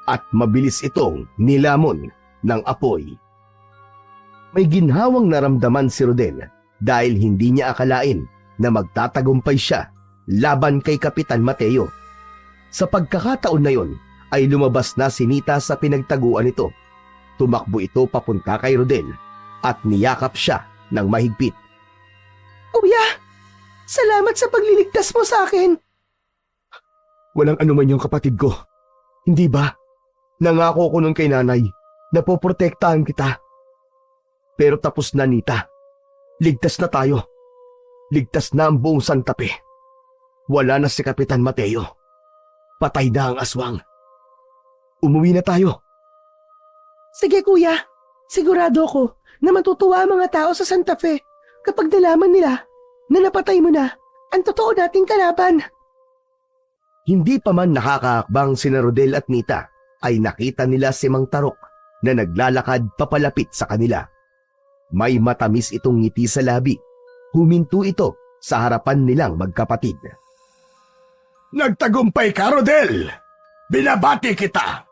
at mabilis itong nilamon ng apoy. May ginhawang naramdaman si Rodel dahil hindi niya akalain na magtatagumpay siya laban kay Kapitan Mateo. Sa pagkakataon na yon ay lumabas na si Nita sa pinagtaguan nito. Tumakbo ito papunta kay Rodel at niyakap siya ng mahigpit. Kuya, salamat sa pagliligtas mo sa akin. Walang anuman yung kapatid ko. Hindi ba? Nangako ko nun kay nanay na poprotektahan kita. Pero tapos na, Nita. Ligtas na tayo. Ligtas na ang buong Santa Fe. Wala na si Kapitan Mateo. Patay na ang aswang. Umuwi na tayo. Sige kuya, sigurado ko na matutuwa ang mga tao sa Santa Fe kapag nalaman nila na napatay mo na ang totoo nating kalaban. Hindi pa man nakakaakbang sina Rodel at Nita ay nakita nila si Mang Tarok na naglalakad papalapit sa kanila. May matamis itong ngiti sa labi. Huminto ito sa harapan nilang magkapatid. Nagtagumpay ka, Rodel! Binabati kita!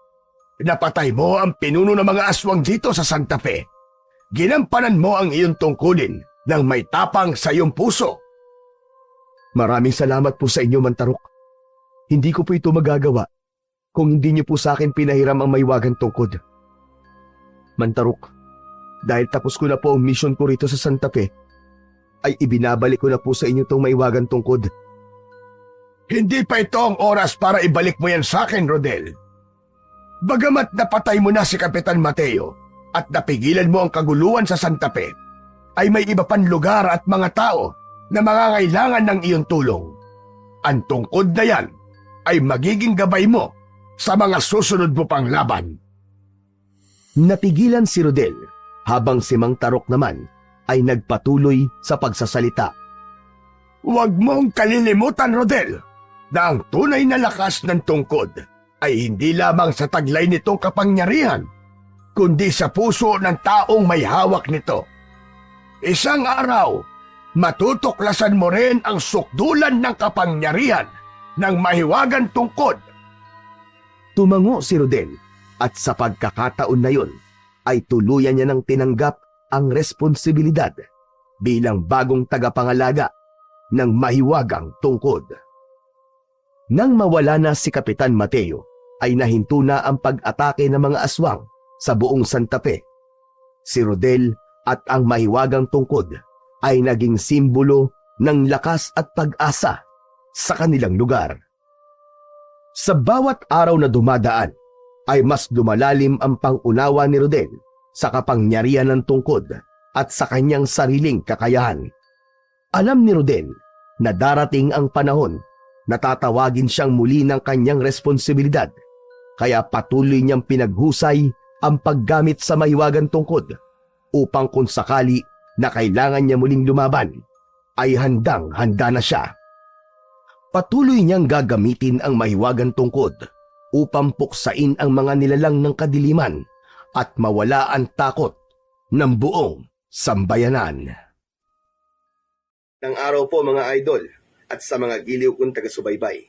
Napatay mo ang pinuno ng mga aswang dito sa Santa Fe. Ginampanan mo ang iyong tungkulin ng may tapang sa iyong puso. Maraming salamat po sa inyo, Mang Tarok. Hindi ko po ito magagawa kung hindi niyo po sa akin pinahiram ang maiwagang tungkod. Mang Tarok, dahil tapos ko na po ang mission ko rito sa Santa Fe, ay ibinabalik ko na po sa inyo itong maiwagang tungkod. Hindi pa ito ang oras para ibalik mo yan sa akin, Rodel. Bagamat napatay mo na si Kapitan Mateo at napigilan mo ang kaguluhan sa Santa Fe, ay may iba pang lugar at mga tao na mangangailangan ng iyong tulong. Ang tungkod na yan ay magiging gabay mo sa mga susunod mo pang laban. Napigilan si Rodel habang si Mang Tarok naman ay nagpatuloy sa pagsasalita. Huwag mong kalilimutan, Rodel, na ang tunay na lakas ng tungkod ay hindi lamang sa taglay nitong kapangyarihan, kundi sa puso ng taong may hawak nito. Isang araw, matutuklasan mo rin ang sukdulan ng kapangyarihan ng mahiwagang tungkod. Tumango si Rodel at sa pagkakataon na yon ay tuluyan niya nang tinanggap ang responsibilidad bilang bagong tagapangalaga ng mahiwagang tungkod. Nang mawala na si Kapitan Mateo, ay nahinto na ang pag-atake ng mga aswang sa buong Santa Fe. Si Rodel at ang mahiwagang tungkod ay naging simbolo ng lakas at pag-asa sa kanilang lugar. Sa bawat araw na dumadaan, ay mas lumalalim ang pangunawa ni Rodel sa kapangyarihan ng tungkod at sa kanyang sariling kakayahan. Alam ni Rodel na darating ang panahon na tatawagin siyang muli ng kanyang responsibilidad, kaya patuloy niyang pinaghusay ang paggamit sa mahiwagang tungkod upang kung sakali na kailangan niya muling lumaban, ay handang-handa na siya. Patuloy niyang gagamitin ang mahiwagang tungkod upang puksain ang mga nilalang ng kadiliman at mawala ang takot ng buong sambayanan. Ng araw po mga idol at sa mga giliw kong taga-subaybay.